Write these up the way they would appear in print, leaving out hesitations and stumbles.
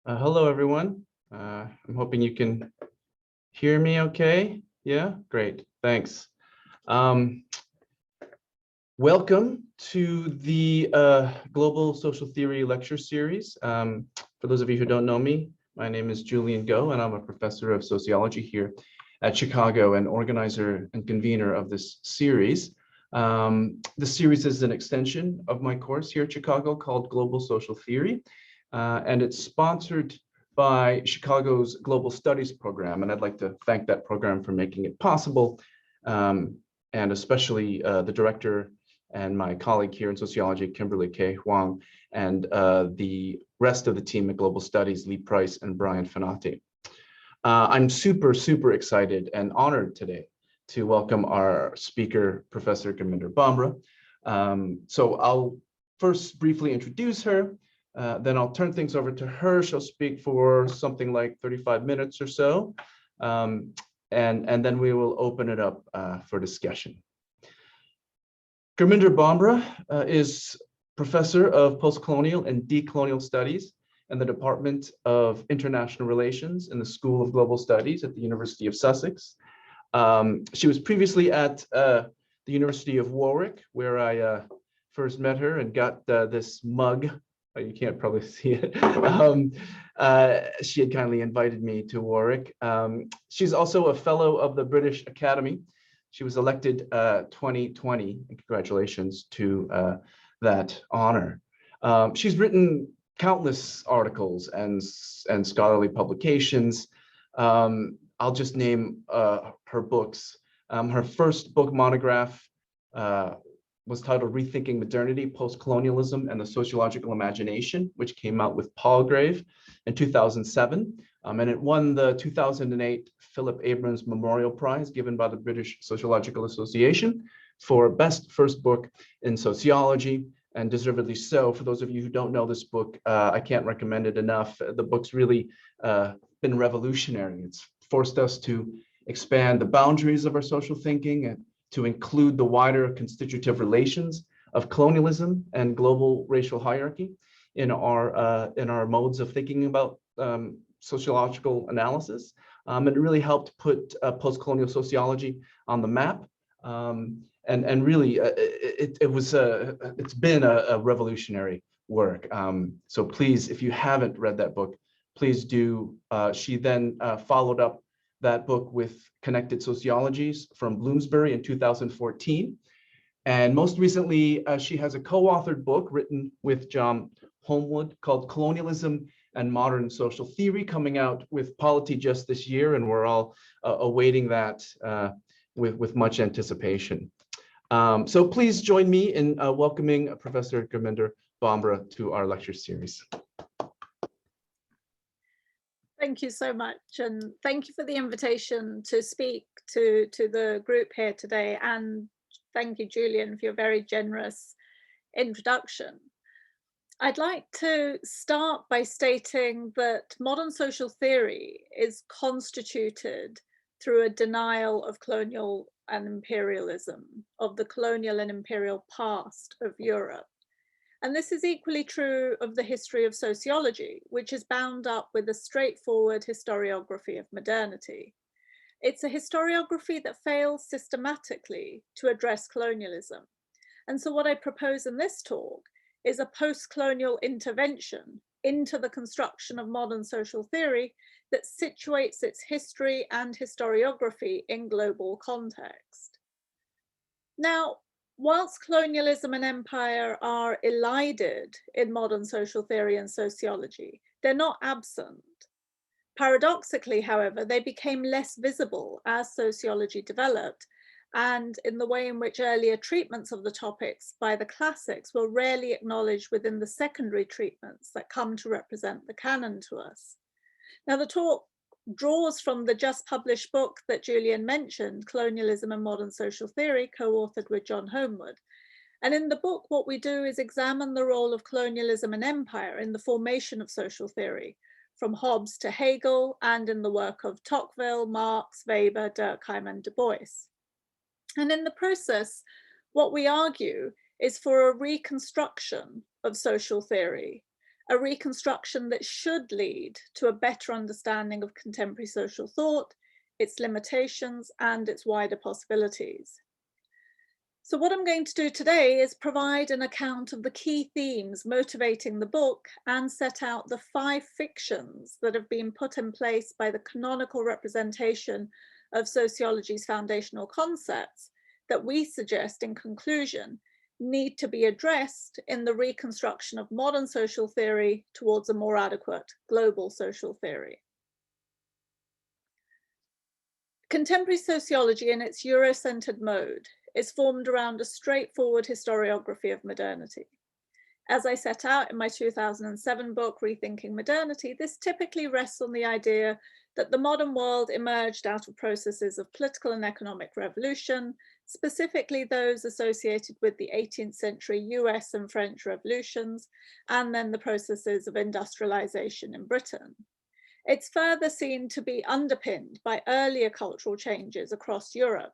Hello, everyone. I'm hoping you can hear me okay. Yeah, great. Thanks. Um, Welcome to the Global Social Theory Lecture Series. For those of you who don't know me, my name is Julian Go, and I'm a professor of sociology here at Chicago and organizer and convener of this series. The series is an extension of my course here at Chicago called Global Social Theory, and it's sponsored by Chicago's Global Studies program, and I'd like to thank that program for making it possible, and especially the director and my colleague here in sociology, Kimberly K. Huang, and the rest of the team at Global Studies, Lee Price and Brian Fanati. I'm super excited and honored today to welcome our speaker, Professor Gurminder Bhamra. So I'll first briefly introduce her, then I'll turn things over to her. She'll speak for something like 35 minutes or so, and then we will open it up for discussion. Gurminder Bhamra is professor of postcolonial and decolonial studies in the Department of International Relations in the School of Global Studies at the University of Sussex. She was previously at the University of Warwick, where I first met her and got this mug. You can't probably see it. She had kindly invited me to Warwick. She's also a fellow of the British Academy. She was elected 2020, and congratulations to that honor. She's written countless articles and scholarly publications. I'll just name her books. Her first book monograph was titled Rethinking Modernity, Postcolonialism and the Sociological Imagination, which came out with Palgrave in 2007. And it won the 2008 Philip Abrams Memorial Prize given by the British Sociological Association for Best First Book in Sociology, and deservedly so. For those of you who don't know this book, I can't recommend it enough. The book's really been revolutionary. It's forced us to expand the boundaries of our social thinking and to include the wider constitutive relations of colonialism and global racial hierarchy in our modes of thinking about sociological analysis. And it really helped put post-colonial sociology on the map. And really, it's been a revolutionary work. So please, if you haven't read that book, please do. She then followed up that book with Connected Sociologies from Bloomsbury in 2014. And most recently, she has a co-authored book written with John Homewood called Colonialism and Modern Social Theory, coming out with Polity just this year, and we're all awaiting that with much anticipation. So please join me in welcoming Professor Gurminder Bhamra to our lecture series. Thank you so much, and thank you for the invitation to speak to the group here today, and thank you, Julian, for your very generous introduction. I'd like to start by stating that modern social theory is constituted through a denial of colonial and imperialism, of the colonial and imperial past of Europe. And this is equally true of the history of sociology, which is bound up with a straightforward historiography of modernity. It's a historiography that fails systematically to address colonialism. And so what I propose in this talk is a post-colonial intervention into the construction of modern social theory that situates its history and historiography in global context. Now, whilst colonialism and empire are elided in modern social theory and sociology, they're not absent. Paradoxically, however, they became less visible as sociology developed, and in the way in which earlier treatments of the topics by the classics were rarely acknowledged within the secondary treatments that come to represent the canon to us. Now, the talk draws from the just published book that Julian mentioned, Colonialism and Modern Social Theory, co-authored with John Homewood. And in the book, what we do is examine the role of colonialism and empire in the formation of social theory, from Hobbes to Hegel, and in the work of Tocqueville, Marx, Weber, Durkheim, and Du Bois. And in the process, what we argue is for a reconstruction of social theory a reconstruction that should lead to a better understanding of contemporary social thought, its limitations, and its wider possibilities. So what I'm going to do today is provide an account of the key themes motivating the book and set out the 5 fictions that have been put in place by the canonical representation of sociology's foundational concepts that we suggest in conclusion need to be addressed in the reconstruction of modern social theory towards a more adequate global social theory. Contemporary sociology in its Euro-centered mode is formed around a straightforward historiography of modernity. As I set out in my 2007 book, Rethinking Modernity, this typically rests on the idea that the modern world emerged out of processes of political and economic revolution, specifically those associated with the 18th century US and French revolutions, and then the processes of industrialization in Britain. It's further seen to be underpinned by earlier cultural changes across Europe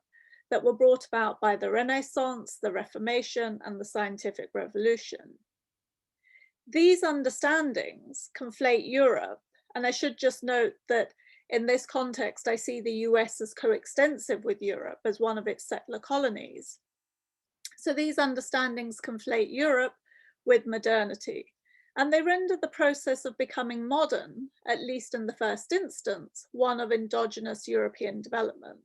that were brought about by the Renaissance, the Reformation, and the Scientific Revolution. These understandings conflate Europe, and I should just note that in this context, I see the US as coextensive with Europe as one of its settler colonies. So these understandings conflate Europe with modernity, and they render the process of becoming modern, at least in the first instance, one of endogenous European development.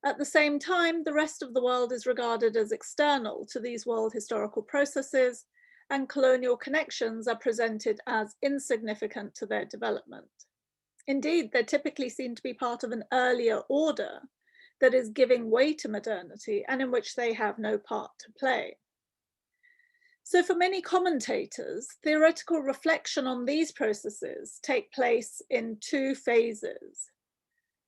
At the same time, the rest of the world is regarded as external to these world historical processes, and colonial connections are presented as insignificant to their development. Indeed, they're typically seen to be part of an earlier order that is giving way to modernity and in which they have no part to play. So for many commentators, theoretical reflection on these processes take place in 2 phases.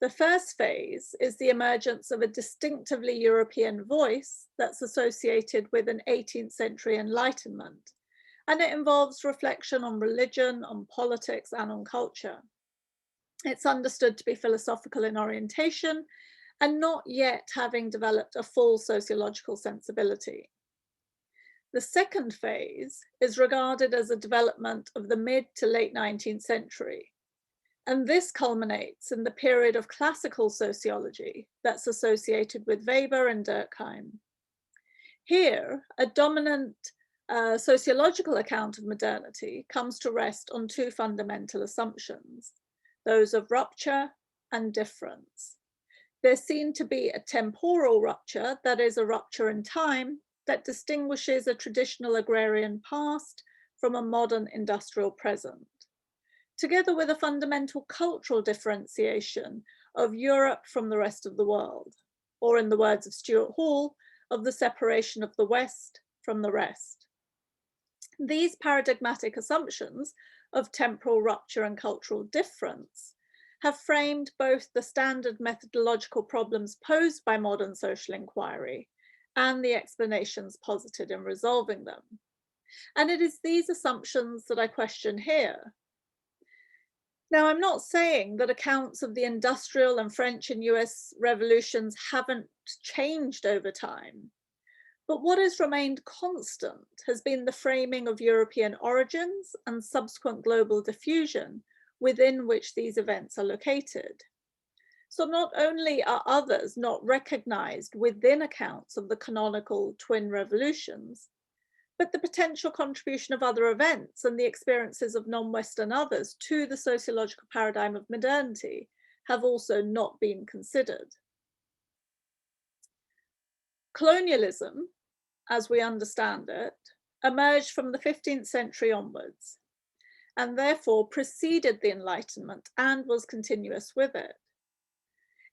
The first phase is the emergence of a distinctively European voice that's associated with an 18th century Enlightenment, and it involves reflection on religion, on politics, and on culture. It's understood to be philosophical in orientation and not yet having developed a full sociological sensibility. The second phase is regarded as a development of the mid to late 19th century. And this culminates in the period of classical sociology that's associated with Weber and Durkheim. Here, a dominant sociological account of modernity comes to rest on 2 fundamental assumptions, those of rupture and difference. There's seen to be a temporal rupture, that is a rupture in time, that distinguishes a traditional agrarian past from a modern industrial present, together with a fundamental cultural differentiation of Europe from the rest of the world, or in the words of Stuart Hall, of the separation of the West from the rest. These paradigmatic assumptions of temporal rupture and cultural difference have framed both the standard methodological problems posed by modern social inquiry and the explanations posited in resolving them. And it is these assumptions that I question here. Now, I'm not saying that accounts of the industrial and French and US revolutions haven't changed over time, but what has remained constant has been the framing of European origins and subsequent global diffusion within which these events are located. So not only are others not recognized within accounts of the canonical twin revolutions, but the potential contribution of other events and the experiences of non-Western others to the sociological paradigm of modernity have also not been considered. Colonialism, as we understand it, emerged from the 15th century onwards, and therefore preceded the Enlightenment and was continuous with it.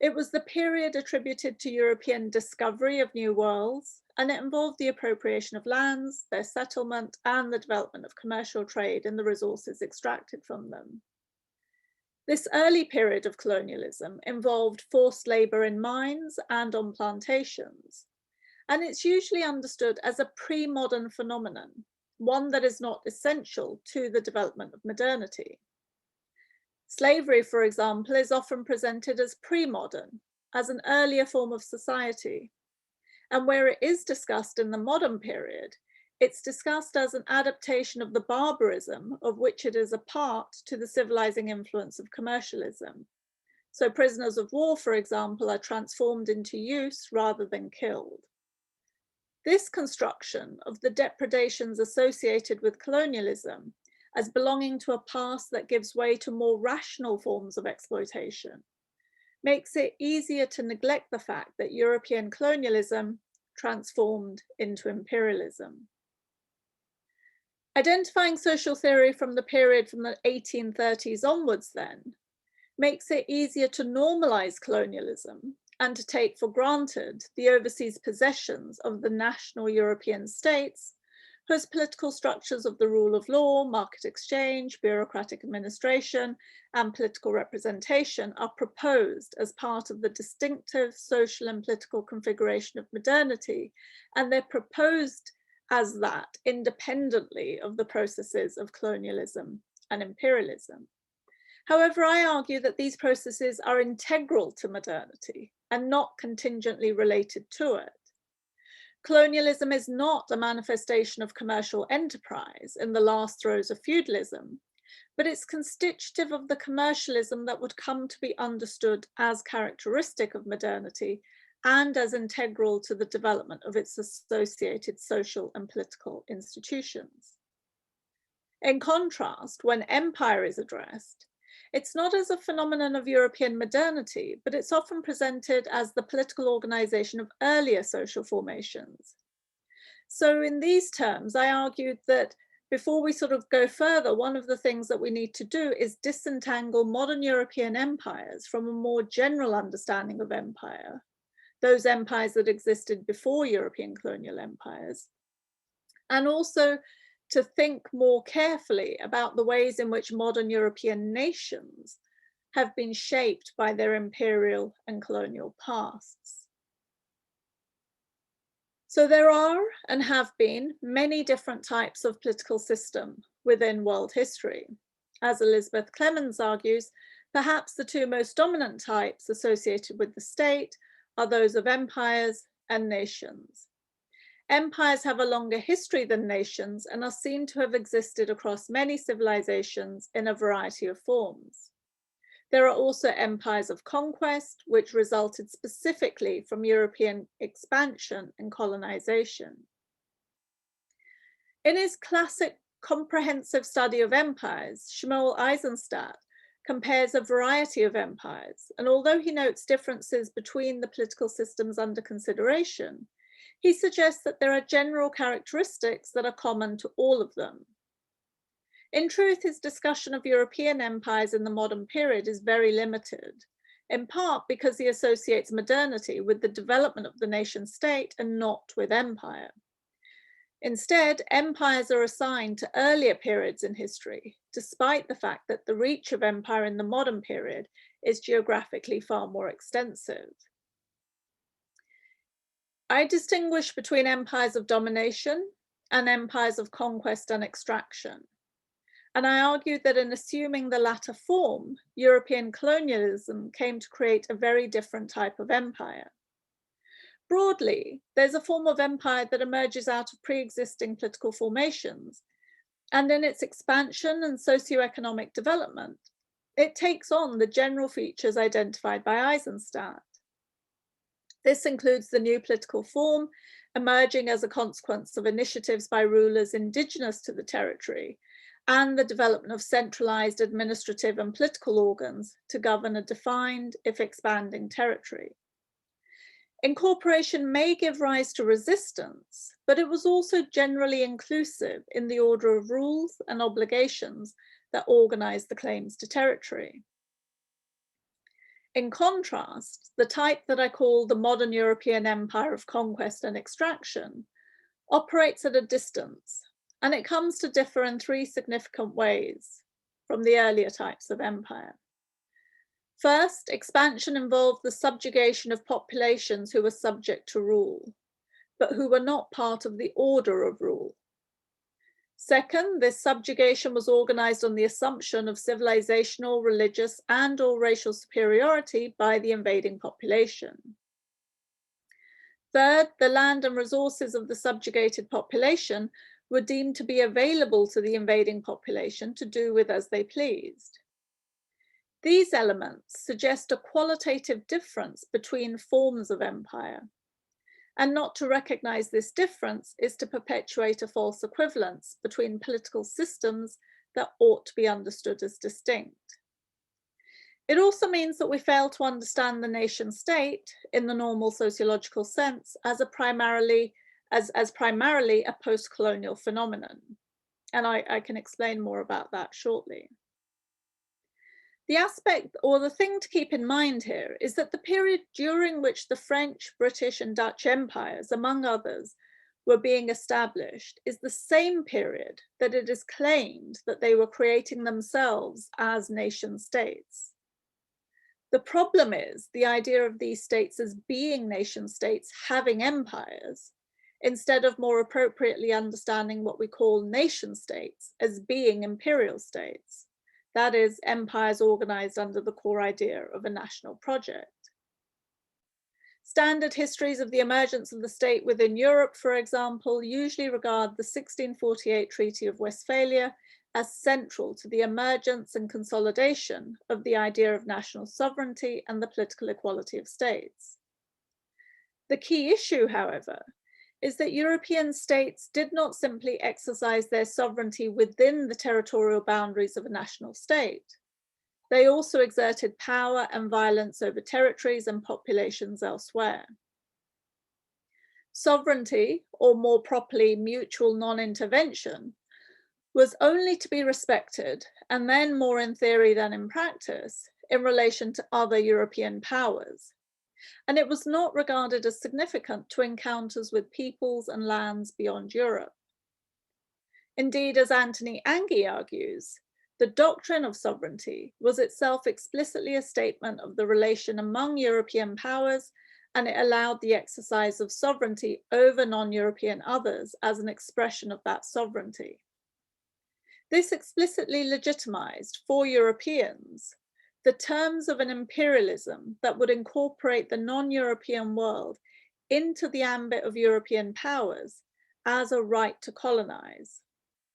It was the period attributed to European discovery of new worlds, and it involved the appropriation of lands, their settlement, and the development of commercial trade and the resources extracted from them. This early period of colonialism involved forced labor in mines and on plantations, and it's usually understood as a pre-modern phenomenon, one that is not essential to the development of modernity. Slavery, for example, is often presented as pre-modern, as an earlier form of society. And where it is discussed in the modern period, It's discussed as an adaptation of the barbarism of which it is a part to the civilizing influence of commercialism. So prisoners of war, for example, are transformed into use rather than killed. This construction of the depredations associated with colonialism as belonging to a past that gives way to more rational forms of exploitation makes it easier to neglect the fact that European colonialism transformed into imperialism. Identifying social theory from the period from the 1830s onwards, then, makes it easier to normalize colonialism and to take for granted the overseas possessions of the national European states, whose political structures of the rule of law, market exchange, bureaucratic administration, and political representation are proposed as part of the distinctive social and political configuration of modernity, and they're proposed as that independently of the processes of colonialism and imperialism. However, I argue that these processes are integral to modernity and not contingently related to it. Colonialism is not a manifestation of commercial enterprise in the last throes of feudalism, but it's constitutive of the commercialism that would come to be understood as characteristic of modernity and as integral to the development of its associated social and political institutions. In contrast, when empire is addressed, it's not as a phenomenon of European modernity, but it's often presented as the political organization of earlier social formations. So in these terms, I argued that before we sort of go further, one of the things that we need to do is disentangle modern European empires from a more general understanding of empire, those empires that existed before European colonial empires, and also to think more carefully about the ways in which modern European nations have been shaped by their imperial and colonial pasts. So there are and have been many different types of political system within world history. As Elizabeth Clemens argues, perhaps the two most dominant types associated with the state are those of empires and nations. Empires have a longer history than nations and are seen to have existed across many civilizations in a variety of forms. There are also empires of conquest, which resulted specifically from European expansion and colonization. In his classic comprehensive study of empires, Shmuel Eisenstadt compares a variety of empires, and although he notes differences between the political systems under consideration, he suggests that there are general characteristics that are common to all of them. In truth, his discussion of European empires in the modern period is very limited, in part because he associates modernity with the development of the nation state and not with empire. Instead, empires are assigned to earlier periods in history, despite the fact that the reach of empire in the modern period is geographically far more extensive. I distinguish between empires of domination and empires of conquest and extraction. And I argued that in assuming the latter form, European colonialism came to create a very different type of empire. Broadly, there's a form of empire that emerges out of pre-existing political formations, and in its expansion and socioeconomic development, it takes on the general features identified by Eisenstadt. This includes the new political form emerging as a consequence of initiatives by rulers indigenous to the territory and the development of centralized administrative and political organs to govern a defined, if expanding, territory. Incorporation may give rise to resistance, but it was also generally inclusive in the order of rules and obligations that organized the claims to territory. In contrast, the type that I call the modern European empire of conquest and extraction operates at a distance, and it comes to differ in three significant ways from the earlier types of empire. First, expansion involved the subjugation of populations who were subject to rule, but who were not part of the order of rule. Second, this subjugation was organized on the assumption of civilizational, religious, and/or racial superiority by the invading population. Third, the land and resources of the subjugated population were deemed to be available to the invading population to do with as they pleased. These elements suggest a qualitative difference between forms of empire. And not to recognize this difference is to perpetuate a false equivalence between political systems that ought to be understood as distinct. It also means that we fail to understand the nation state in the normal sociological sense as primarily a post-colonial phenomenon. And I can explain more about that shortly. The aspect, or the thing to keep in mind here, is that the period during which the French, British, and Dutch empires, among others, were being established is the same period that it is claimed that they were creating themselves as nation states. The problem is the idea of these states as being nation states having empires, instead of more appropriately understanding what we call nation states as being imperial states. That is, empires organized under the core idea of a national project. Standard histories of the emergence of the state within Europe, for example, usually regard the 1648 Treaty of Westphalia as central to the emergence and consolidation of the idea of national sovereignty and the political equality of states. The key issue, however, is that European states did not simply exercise their sovereignty within the territorial boundaries of a national state. They also exerted power and violence over territories and populations elsewhere. Sovereignty, or more properly, mutual non-intervention, was only to be respected, and then more in theory than in practice, in relation to other European powers. And it was not regarded as significant to encounters with peoples and lands beyond Europe. Indeed, as Anthony Anghie argues, the doctrine of sovereignty was itself explicitly a statement of the relation among European powers, and it allowed the exercise of sovereignty over non-European others as an expression of that sovereignty. This explicitly legitimized for Europeans the terms of an imperialism that would incorporate the non-European world into the ambit of European powers as a right to colonize,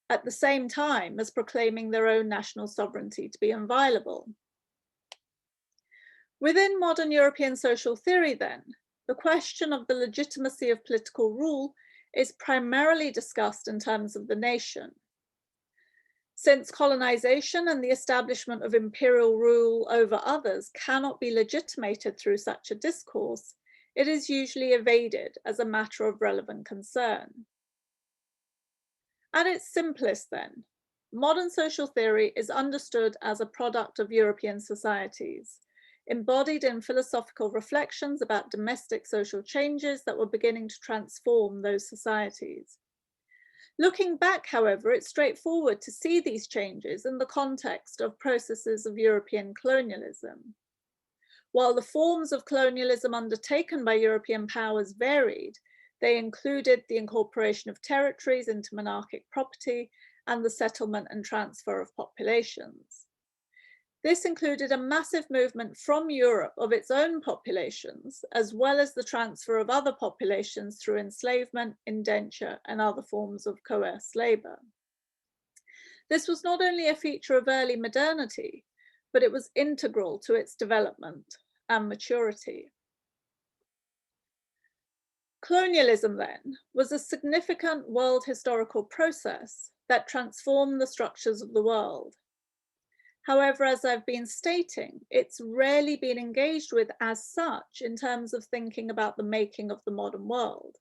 at the same time as proclaiming their own national sovereignty to be inviolable. Within modern European social theory, then, the question of the legitimacy of political rule is primarily discussed in terms of the nation. Since colonization and the establishment of imperial rule over others cannot be legitimated through such a discourse, it is usually evaded as a matter of relevant concern. At its simplest, then, modern social theory is understood as a product of European societies, embodied in philosophical reflections about domestic social changes that were beginning to transform those societies. Looking back, however, it's straightforward to see these changes in the context of processes of European colonialism. While the forms of colonialism undertaken by European powers varied, they included the incorporation of territories into monarchic property and the settlement and transfer of populations. This included a massive movement from Europe of its own populations, as well as the transfer of other populations through enslavement, indenture, and other forms of coerced labor. This was not only a feature of early modernity, but it was integral to its development and maturity. Colonialism, then, was a significant world historical process that transformed the structures of the world. However, as I've been stating, it's rarely been engaged with as such in terms of thinking about the making of the modern world.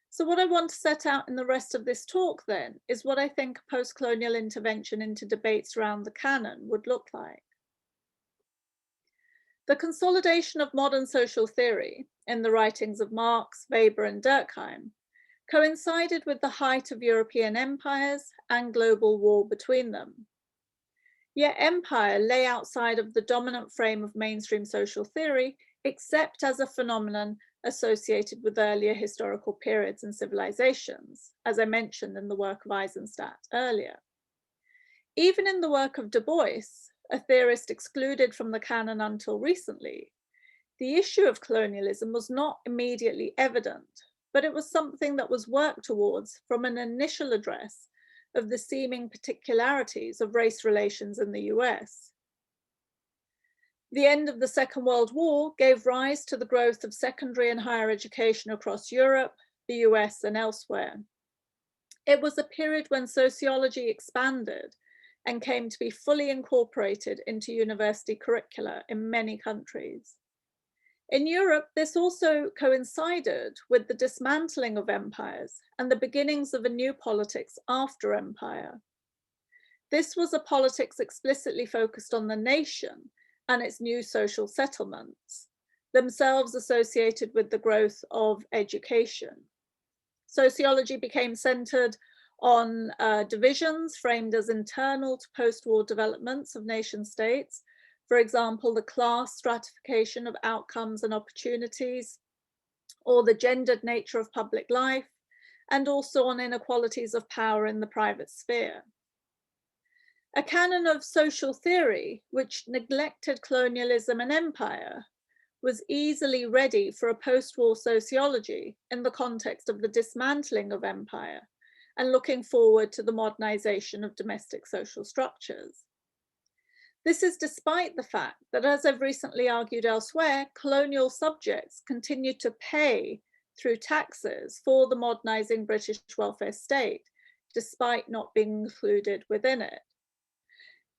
So what I want to set out in the rest of this talk, then, is what I think post-colonial intervention into debates around the canon would look like. The consolidation of modern social theory in the writings of Marx, Weber, and Durkheim coincided with the height of European empires and global war between them. Yet empire lay outside of the dominant frame of mainstream social theory, except as a phenomenon associated with earlier historical periods and civilizations, as I mentioned in the work of Eisenstadt earlier. Even in the work of Du Bois, a theorist excluded from the canon until recently, The issue of colonialism was not immediately evident, but it was something that was worked towards from an initial address of the seeming particularities of race relations in the US. The end of the Second World War gave rise to the growth of secondary and higher education across Europe, the US, and elsewhere. It was a period when sociology expanded and came to be fully incorporated into university curricula in many countries. In Europe, this also coincided with the dismantling of empires and the beginnings of a new politics after empire. This was a politics explicitly focused on the nation and its new social settlements, themselves associated with the growth of education. Sociology became centered on divisions framed as internal to post-war developments of nation states. For example, the class stratification of outcomes and opportunities, or the gendered nature of public life, and also on inequalities of power in the private sphere. A canon of social theory, which neglected colonialism and empire, was easily ready for a post-war sociology in the context of the dismantling of empire and looking forward to the modernization of domestic social structures. This is despite the fact that, as I've recently argued elsewhere, colonial subjects continued to pay through taxes for the modernizing British welfare state, despite not being included within it.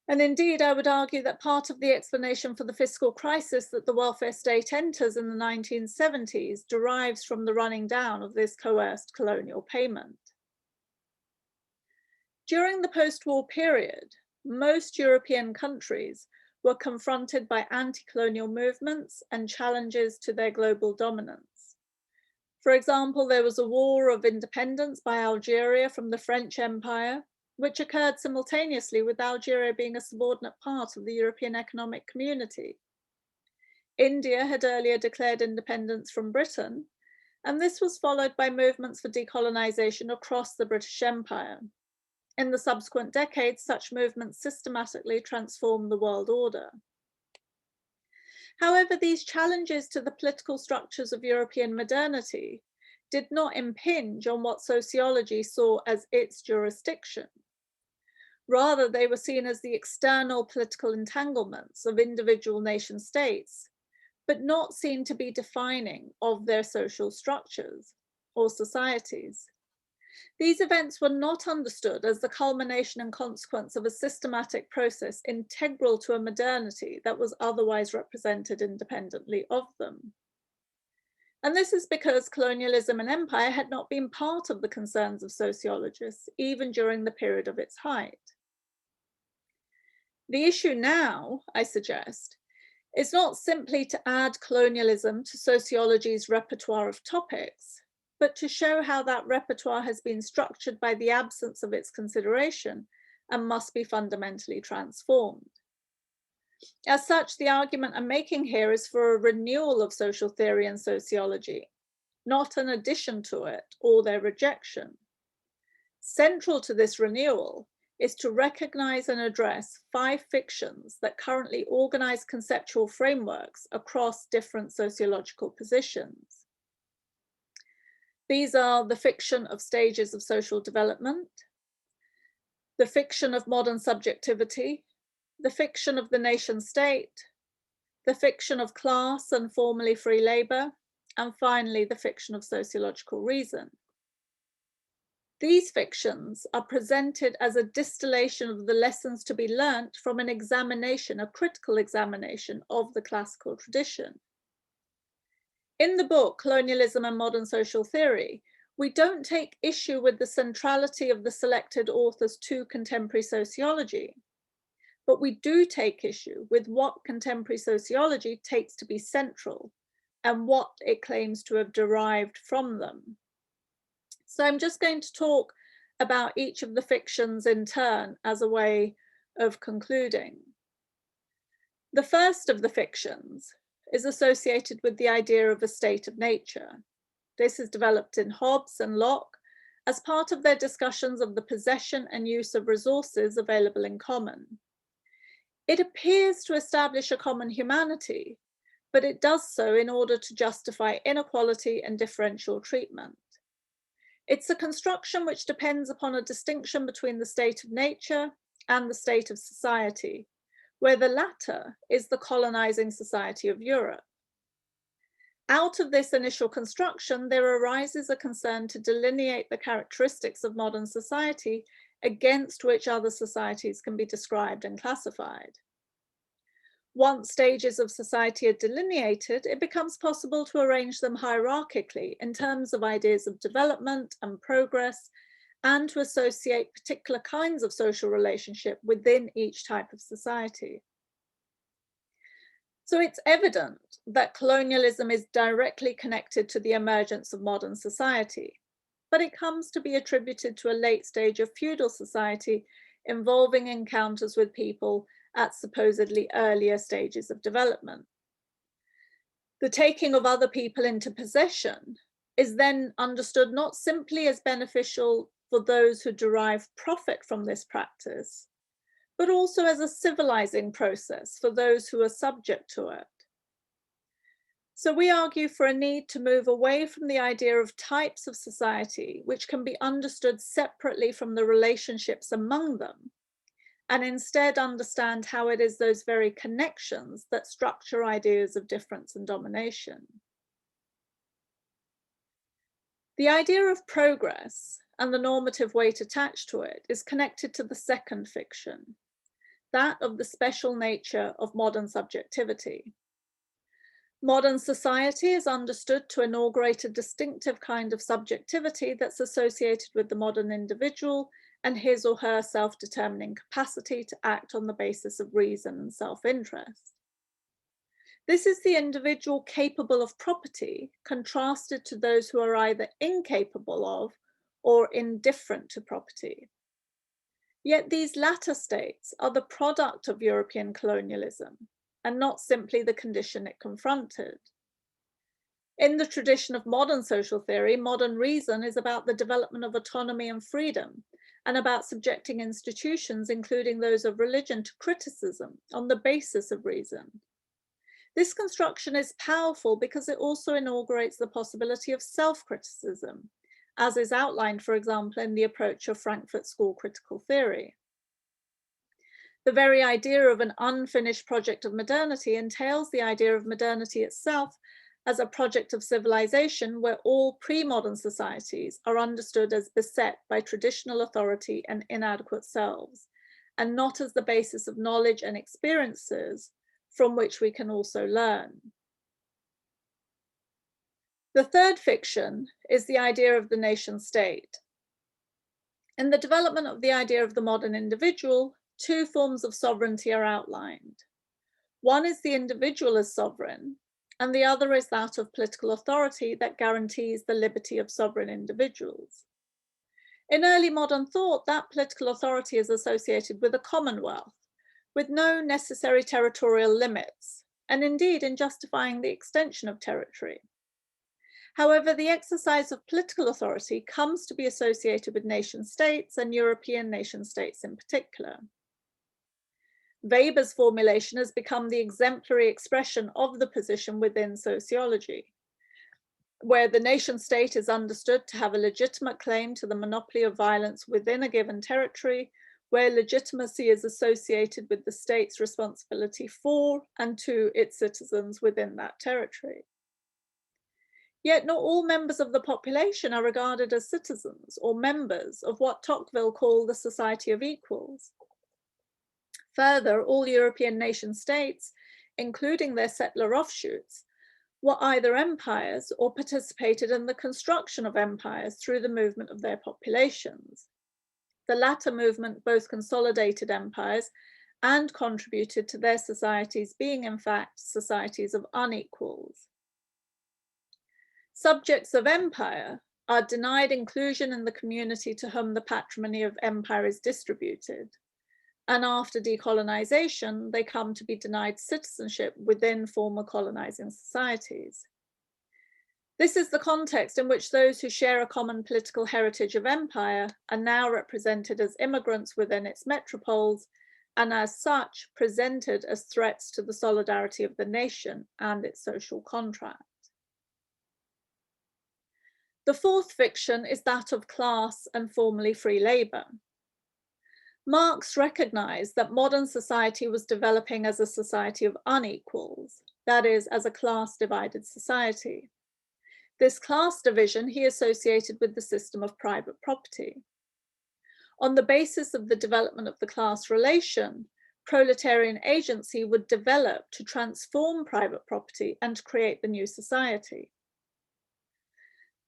And indeed, I would argue that part of the explanation for the fiscal crisis that the welfare state enters in the 1970s derives from the running down of this coerced colonial payment. During the post-war period, most European countries were confronted by anti-colonial movements and challenges to their global dominance. For example, there was a war of independence by Algeria from the French Empire, which occurred simultaneously with Algeria being a subordinate part of the European Economic Community. India had earlier declared independence from Britain, and this was followed by movements for decolonization across the British Empire. In the subsequent decades, such movements systematically transformed the world order. However, these challenges to the political structures of European modernity did not impinge on what sociology saw as its jurisdiction. Rather, they were seen as the external political entanglements of individual nation states, but not seen to be defining of their social structures or societies. These events were not understood as the culmination and consequence of a systematic process integral to a modernity that was otherwise represented independently of them. And this is because colonialism and empire had not been part of the concerns of sociologists, even during the period of its height. The issue now, I suggest, is not simply to add colonialism to sociology's repertoire of topics, but to show how that repertoire has been structured by the absence of its consideration and must be fundamentally transformed. As such, the argument I'm making here is for a renewal of social theory and sociology, not an addition to it or their rejection. Central to this renewal is to recognize and address 5 fictions that currently organize conceptual frameworks across different sociological positions. These are the fiction of stages of social development, the fiction of modern subjectivity, the fiction of the nation state, the fiction of class and formerly free labor, and finally, the fiction of sociological reason. These fictions are presented as a distillation of the lessons to be learnt from an examination, a critical examination of the classical tradition. In the book, Colonialism and Modern Social Theory, we don't take issue with the centrality of the selected authors to contemporary sociology, but we do take issue with what contemporary sociology takes to be central and what it claims to have derived from them. So I'm just going to talk about each of the fictions in turn as a way of concluding. The first of the fictions is associated with the idea of a state of nature. This is developed in Hobbes and Locke as part of their discussions of the possession and use of resources available in common. It appears to establish a common humanity, but it does so in order to justify inequality and differential treatment. It's a construction which depends upon a distinction between the state of nature and the state of society, where the latter is the colonizing society of Europe. Out of this initial construction, there arises a concern to delineate the characteristics of modern society against which other societies can be described and classified. Once stages of society are delineated, it becomes possible to arrange them hierarchically in terms of ideas of development and progress, and to associate particular kinds of social relationship within each type of society. So it's evident that colonialism is directly connected to the emergence of modern society, but it comes to be attributed to a late stage of feudal society involving encounters with people at supposedly earlier stages of development. The taking of other people into possession is then understood not simply as beneficial for those who derive profit from this practice, but also as a civilizing process for those who are subject to it. So we argue for a need to move away from the idea of types of society, which can be understood separately from the relationships among them, and instead understand how it is those very connections that structure ideas of difference and domination. The idea of progress and the normative weight attached to it is connected to the second fiction, that of the special nature of modern subjectivity. Modern society is understood to inaugurate a distinctive kind of subjectivity that's associated with the modern individual and his or her self-determining capacity to act on the basis of reason and self-interest. This is the individual capable of property, contrasted to those who are either incapable of or indifferent to property. Yet these latter states are the product of European colonialism and not simply the condition it confronted. In the tradition of modern social theory, modern reason is about the development of autonomy and freedom, and about subjecting institutions, including those of religion, to criticism on the basis of reason. This construction is powerful because it also inaugurates the possibility of self-criticism, as is outlined, for example, in the approach of Frankfurt School critical theory. The very idea of an unfinished project of modernity entails the idea of modernity itself as a project of civilization where all pre-modern societies are understood as beset by traditional authority and inadequate selves, and not as the basis of knowledge and experiences from which we can also learn. The third fiction is the idea of the nation state. In the development of the idea of the modern individual, two forms of sovereignty are outlined. One is the individual as sovereign, and the other is that of political authority that guarantees the liberty of sovereign individuals. In early modern thought, that political authority is associated with a commonwealth, with no necessary territorial limits, and indeed in justifying the extension of territory. However, the exercise of political authority comes to be associated with nation states and European nation states in particular. Weber's formulation has become the exemplary expression of the position within sociology, where the nation state is understood to have a legitimate claim to the monopoly of violence within a given territory, where legitimacy is associated with the state's responsibility for and to its citizens within that territory. Yet not all members of the population are regarded as citizens or members of what Tocqueville called the society of equals. Further, all European nation states, including their settler offshoots, were either empires or participated in the construction of empires through the movement of their populations. The latter movement both consolidated empires and contributed to their societies being, in fact, societies of unequals. Subjects of empire are denied inclusion in the community to whom the patrimony of empire is distributed. And after decolonization, they come to be denied citizenship within former colonizing societies. This is the context in which those who share a common political heritage of empire are now represented as immigrants within its metropoles and as such presented as threats to the solidarity of the nation and its social contract. The fourth fiction is that of class and formerly free labor. Marx recognized that modern society was developing as a society of unequals, that is, as a class-divided society. This class division he associated with the system of private property. On the basis of the development of the class relation, proletarian agency would develop to transform private property and to create the new society.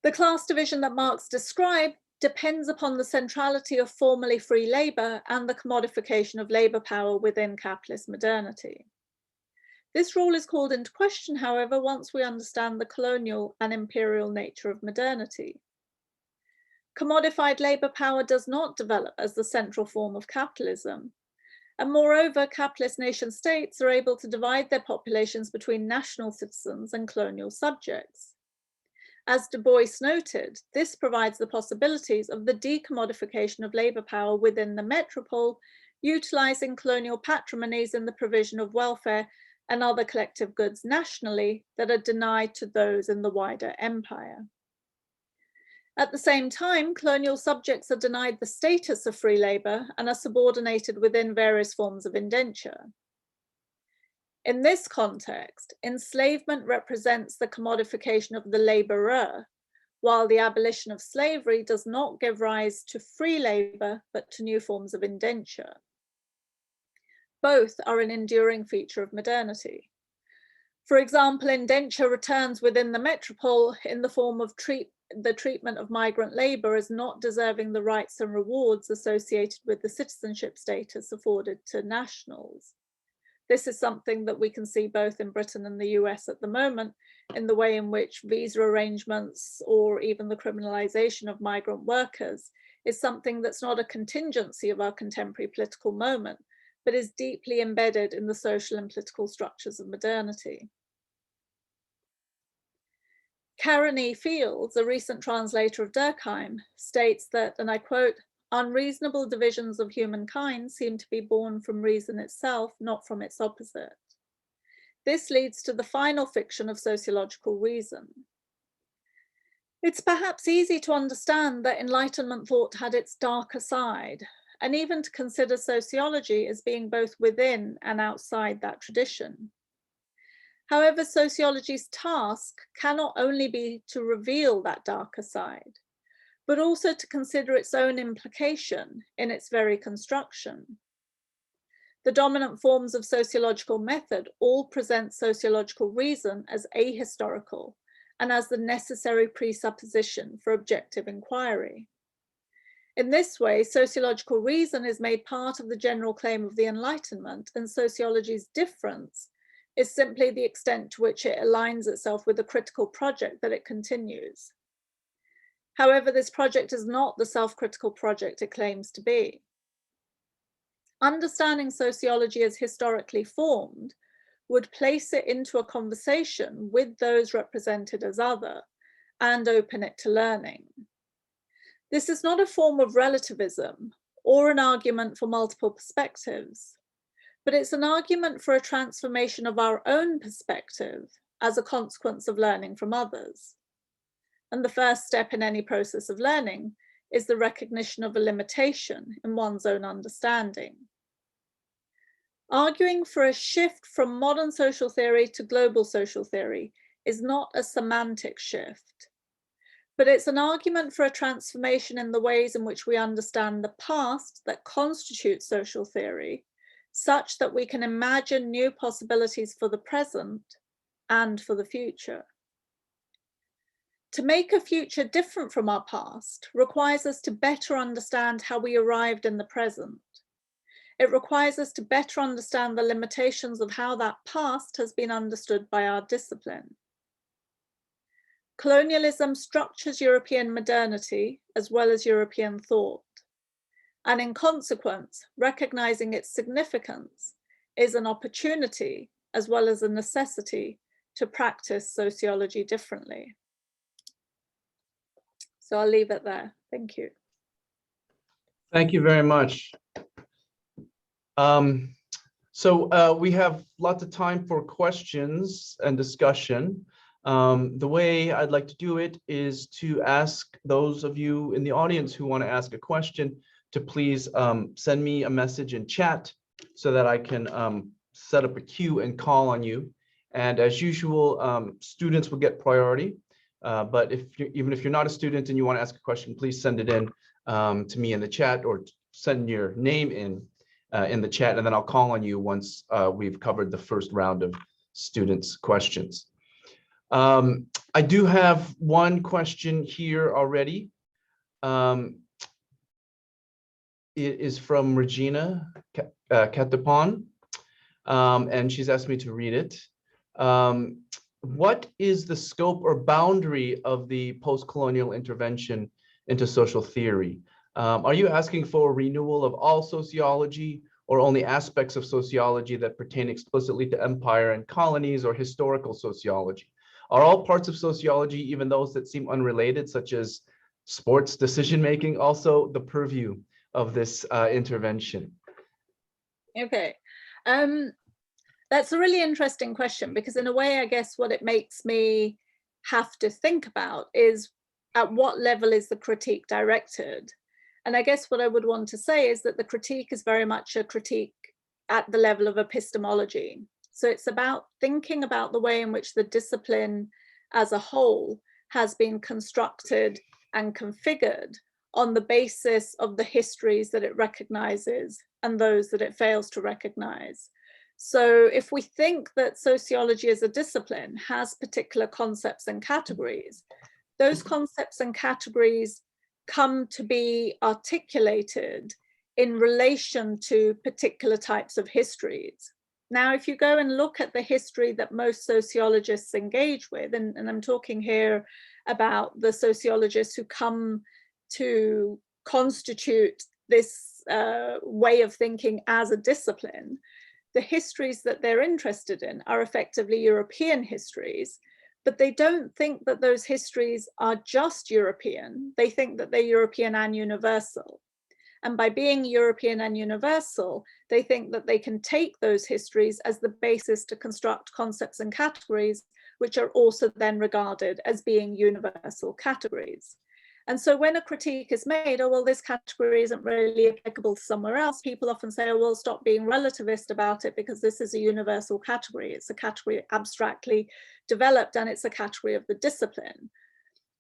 The class division that Marx described depends upon the centrality of formerly free labor and the commodification of labor power within capitalist modernity. This rule is called into question, however, once we understand the colonial and imperial nature of modernity. Commodified labor power does not develop as the central form of capitalism, and moreover, capitalist nation states are able to divide their populations between national citizens and colonial subjects. As Du Bois noted, this provides the possibilities of the decommodification of labor power within the metropole, utilizing colonial patrimonies in the provision of welfare and other collective goods nationally that are denied to those in the wider empire. At the same time, colonial subjects are denied the status of free labor and are subordinated within various forms of indenture. In this context, enslavement represents the commodification of the laborer, while the abolition of slavery does not give rise to free labor, but to new forms of indenture. Both are an enduring feature of modernity. For example, indenture returns within the metropole in the form of the treatment of migrant labor as not deserving the rights and rewards associated with the citizenship status afforded to nationals. This is something that we can see both in Britain and the US at the moment, in the way in which visa arrangements or even the criminalization of migrant workers is something that's not a contingency of our contemporary political moment, but is deeply embedded in the social and political structures of modernity. Karen E. Fields, a recent translator of Durkheim, states that, and I quote, "Unreasonable divisions of humankind seem to be born from reason itself, not from its opposite." This leads to the final fiction of sociological reason. It's perhaps easy to understand that Enlightenment thought had its darker side, and even to consider sociology as being both within and outside that tradition. However, sociology's task cannot only be to reveal that darker side, but also to consider its own implication in its very construction. The dominant forms of sociological method all present sociological reason as ahistorical and as the necessary presupposition for objective inquiry. In this way, sociological reason is made part of the general claim of the Enlightenment, and sociology's difference is simply the extent to which it aligns itself with the critical project that it continues. However, this project is not the self-critical project it claims to be. Understanding sociology as historically formed would place it into a conversation with those represented as other and open it to learning. This is not a form of relativism or an argument for multiple perspectives, but it's an argument for a transformation of our own perspective as a consequence of learning from others. And the first step in any process of learning is the recognition of a limitation in one's own understanding. Arguing for a shift from modern social theory to global social theory is not a semantic shift, but it's an argument for a transformation in the ways in which we understand the past that constitutes social theory, such that we can imagine new possibilities for the present and for the future. To make a future different from our past requires us to better understand how we arrived in the present. It requires us to better understand the limitations of how that past has been understood by our discipline. Colonialism structures European modernity as well as European thought, and in consequence, recognizing its significance is an opportunity as well as a necessity to practice sociology differently. So I'll leave it there. Thank you. Thank you very much. So we have lots of time for questions and discussion. The way I'd like to do it is to ask those of you in the audience who want to ask a question to please send me a message in chat so that I can set up a queue and call on you. And as usual, students will get priority. But even if you're not a student and you want to ask a question, please send it in to me in the chat, or send your name in the chat, and then I'll call on you once we've covered the first round of students' questions. I do have one question here already. It is from Regina Katapon, and she's asked me to read it. What is the scope or boundary of the post-colonial intervention into social theory? Are you asking for a renewal of all sociology, or only aspects of sociology that pertain explicitly to empire and colonies, or historical sociology? Are all parts of sociology, even those that seem unrelated, such as sports decision-making, also the purview of this intervention? Okay. That's a really interesting question, because in a way, I guess what it makes me have to think about is at what level is the critique directed? And I guess what I would want to say is that the critique is very much a critique at the level of epistemology. So it's about thinking about the way in which the discipline as a whole has been constructed and configured on the basis of the histories that it recognizes and those that it fails to recognize. So if we think that sociology as a discipline has particular concepts and categories, those concepts and categories come to be articulated in relation to particular types of histories. Now, if you go and look at the history that most sociologists engage with, and I'm talking here about the sociologists who come to constitute this way of thinking as a discipline, the histories that they're interested in are effectively European histories, but they don't think that those histories are just European. They think that they're European and universal. And by being European and universal, they think that they can take those histories as the basis to construct concepts and categories, which are also then regarded as being universal categories. And so when a critique is made, oh, well, this category isn't really applicable somewhere else, people often say, oh, well, stop being relativist about it, because this is a universal category. It's a category abstractly developed, and it's a category of the discipline.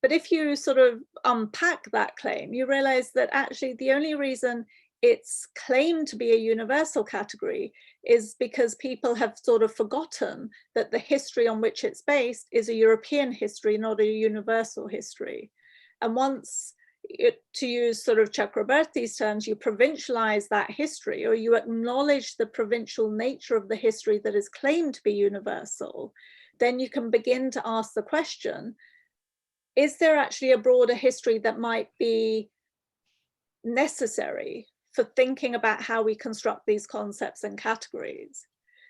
But if you sort of unpack that claim, you realize that actually the only reason it's claimed to be a universal category is because people have sort of forgotten that the history on which it's based is a European history, not a universal history. And once, to use sort of Chakrabarty's terms, you provincialize that history, or you acknowledge the provincial nature of the history that is claimed to be universal, then you can begin to ask the question, is there actually a broader history that might be necessary for thinking about how we construct these concepts and categories?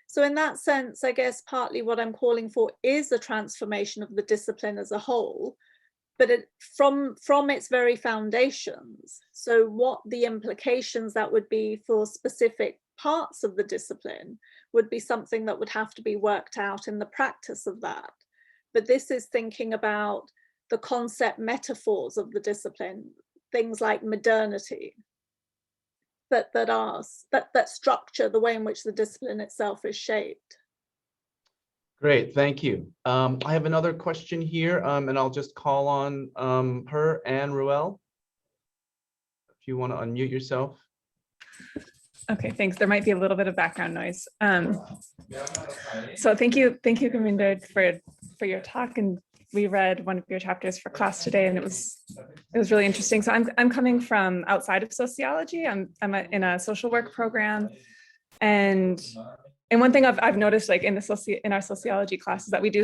So in that sense, I guess partly what I'm calling for is a transformation of the discipline as a whole, but from its very foundations. So what the implications that would be for specific parts of the discipline would be something that would have to be worked out in the practice of that. But this is thinking about the concept metaphors of the discipline, things like modernity, that structure the way in which the discipline itself is shaped. Great, thank you. I have another question here, and I'll just call on her, Anne Ruel. If you want to unmute yourself. Okay, thanks. There might be a little bit of background noise. So thank you, Gurvinder, for your talk. And we read one of your chapters for class today, and it was really interesting. So I'm coming from outside of sociology. I'm in a social work program, and one thing I've noticed, like in our sociology classes, that we do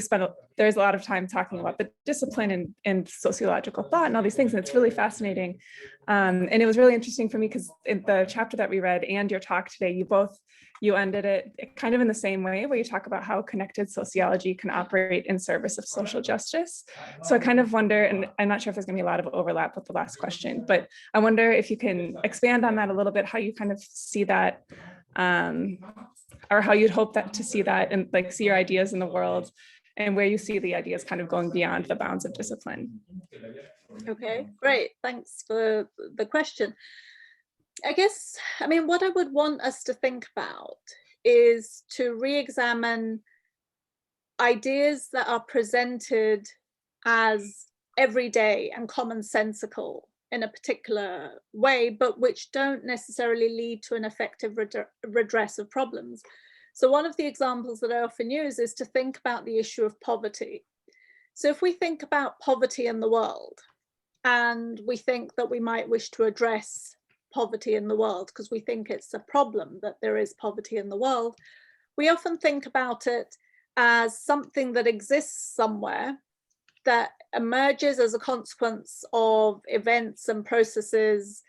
there's a lot of time talking about the discipline and sociological thought and all these things, and it's really fascinating. And it was really interesting for me because in the chapter that we read and your talk today, you both you ended it kind of in the same way, where you talk about how connected sociology can operate in service of social justice. So I kind of wonder, and I'm not sure if there's going to be a lot of overlap with the last question, but I wonder if you can expand on that a little bit, how you kind of see that, or how you'd hope that to see that and like see your ideas in the world, and where you see the ideas kind of going beyond the bounds of discipline. Okay, great. Thanks for the question. I guess, I mean, what I would want us to think about is to re-examine ideas that are presented as everyday and commonsensical in a particular way, but which don't necessarily lead to an effective redress of problems. So one of the examples that I often use is to think about the issue of poverty. So if we think about poverty in the world, and we think that we might wish to address poverty in the world because we think it's a problem that there is poverty in the world, we often think about it as something that exists somewhere that emerges as a consequence of events and processes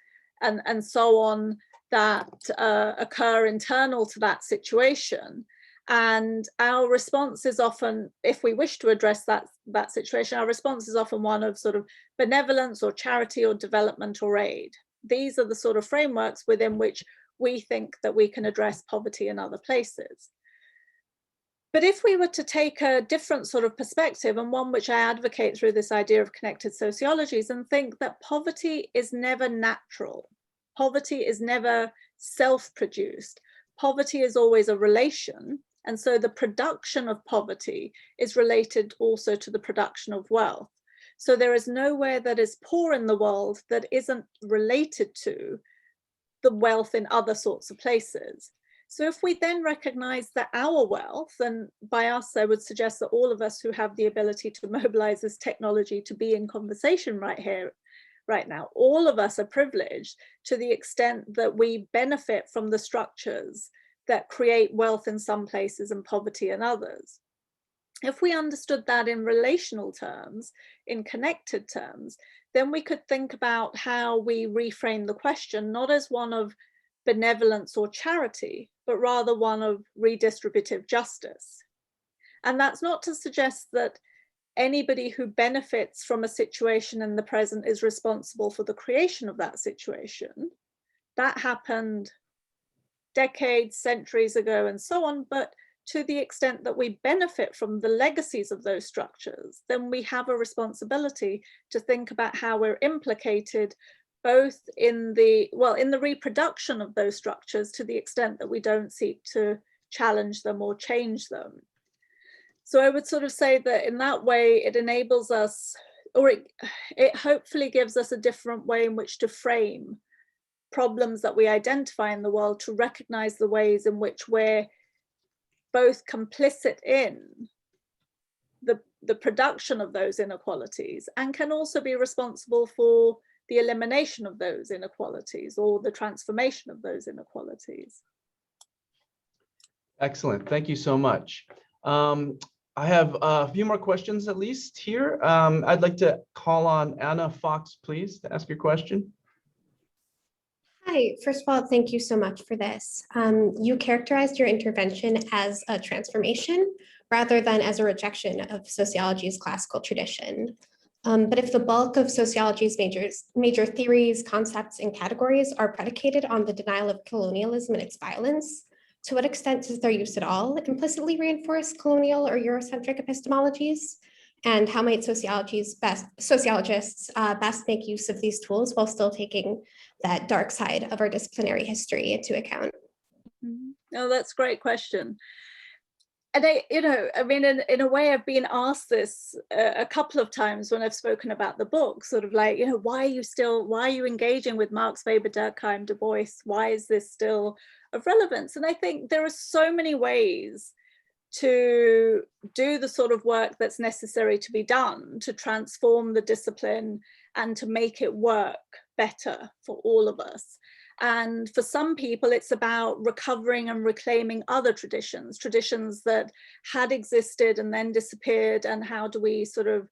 and so on that occur internal to that situation. And our response is often, if we wish to address that situation, our response is often one of sort of benevolence or charity or development or aid. These are the sort of frameworks within which we think that we can address poverty in other places. But if we were to take a different sort of perspective, and one which I advocate through this idea of connected sociologies, and think that poverty is never natural, poverty is never self-produced, poverty is always a relation, and so the production of poverty is related also to the production of wealth. So there is nowhere that is poor in the world that isn't related to the wealth in other sorts of places. So if we then recognize that our wealth, and by us, I would suggest that all of us who have the ability to mobilize this technology to be in conversation right here, right now, all of us are privileged to the extent that we benefit from the structures that create wealth in some places and poverty in others. If we understood that in relational terms, in connected terms, then we could think about how we reframe the question, not as one of benevolence or charity, but rather one of redistributive justice. And that's not to suggest that anybody who benefits from a situation in the present is responsible for the creation of that situation. That happened decades, centuries ago, and so on. But to the extent that we benefit from the legacies of those structures, then we have a responsibility to think about how we're implicated both in the reproduction of those structures to the extent that we don't seek to challenge them or change them. So I would sort of say that in that way, it enables us, or it hopefully gives us a different way in which to frame problems that we identify in the world, to recognize the ways in which we're both complicit in the production of those inequalities and can also be responsible for the elimination of those inequalities or the transformation of those inequalities. Excellent. Thank you so much. I have a few more questions at least here. I'd like to call on Anna Fox, please, to ask your question. Hi, first of all, thank you so much for this. You characterized your intervention as a transformation rather than as a rejection of sociology's classical tradition. But if the bulk of sociology's major theories, concepts, and categories are predicated on the denial of colonialism and its violence, to what extent does their use at all implicitly reinforce colonial or Eurocentric epistemologies? And how might sociologists best make use of these tools while still taking that dark side of our disciplinary history into account? Oh, that's a great question. And I mean, in a way, I've been asked this a couple of times when I've spoken about the book, sort of like, why are you engaging with Marx, Weber, Durkheim, Du Bois? Why is this still of relevance? And I think there are so many ways to do the sort of work that's necessary to be done to transform the discipline and to make it work better for all of us. And for some people, it's about recovering and reclaiming other traditions that had existed and then disappeared, and how do we sort of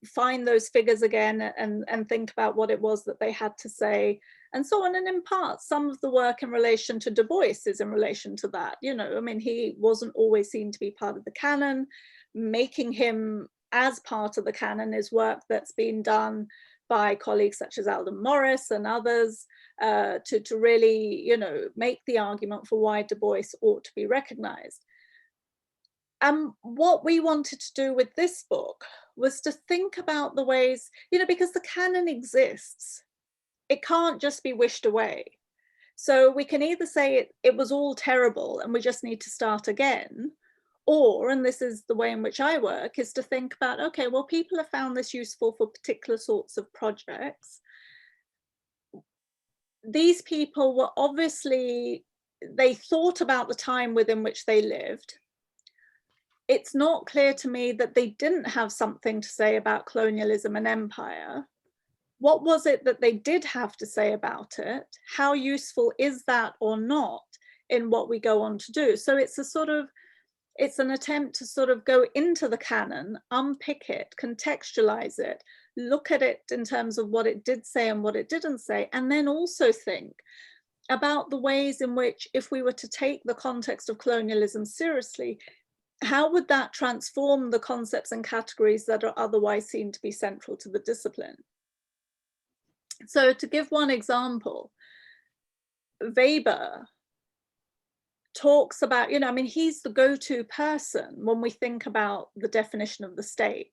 find those figures again and think about what it was that they had to say and so on. And in part, some of the work in relation to Du Bois is in relation to that. You know, I mean, he wasn't always seen to be part of the canon. Making him as part of the canon is work that's been done by colleagues such as Alden Morris and others to really, you know, make the argument for why Du Bois ought to be recognized. And what we wanted to do with this book was to think about the ways, you know, because the canon exists, it can't just be wished away. So we can either say it was all terrible and we just need to start again, or, and this is the way in which I work, is to think about, okay, well, people have found this useful for particular sorts of projects. These people were obviously, they thought about the time within which they lived. It's not clear to me that they didn't have something to say about colonialism and empire. What was it that they did have to say about it? How useful is that or not in what we go on to do? So it's a sort of, it's an attempt to sort of go into the canon, unpick it, contextualize it, look at it in terms of what it did say and what it didn't say, and then also think about the ways in which, if we were to take the context of colonialism seriously, how would that transform the concepts and categories that are otherwise seen to be central to the discipline? So to give one example, Weber talks about, you know, I mean, he's the go-to person when we think about the definition of the state,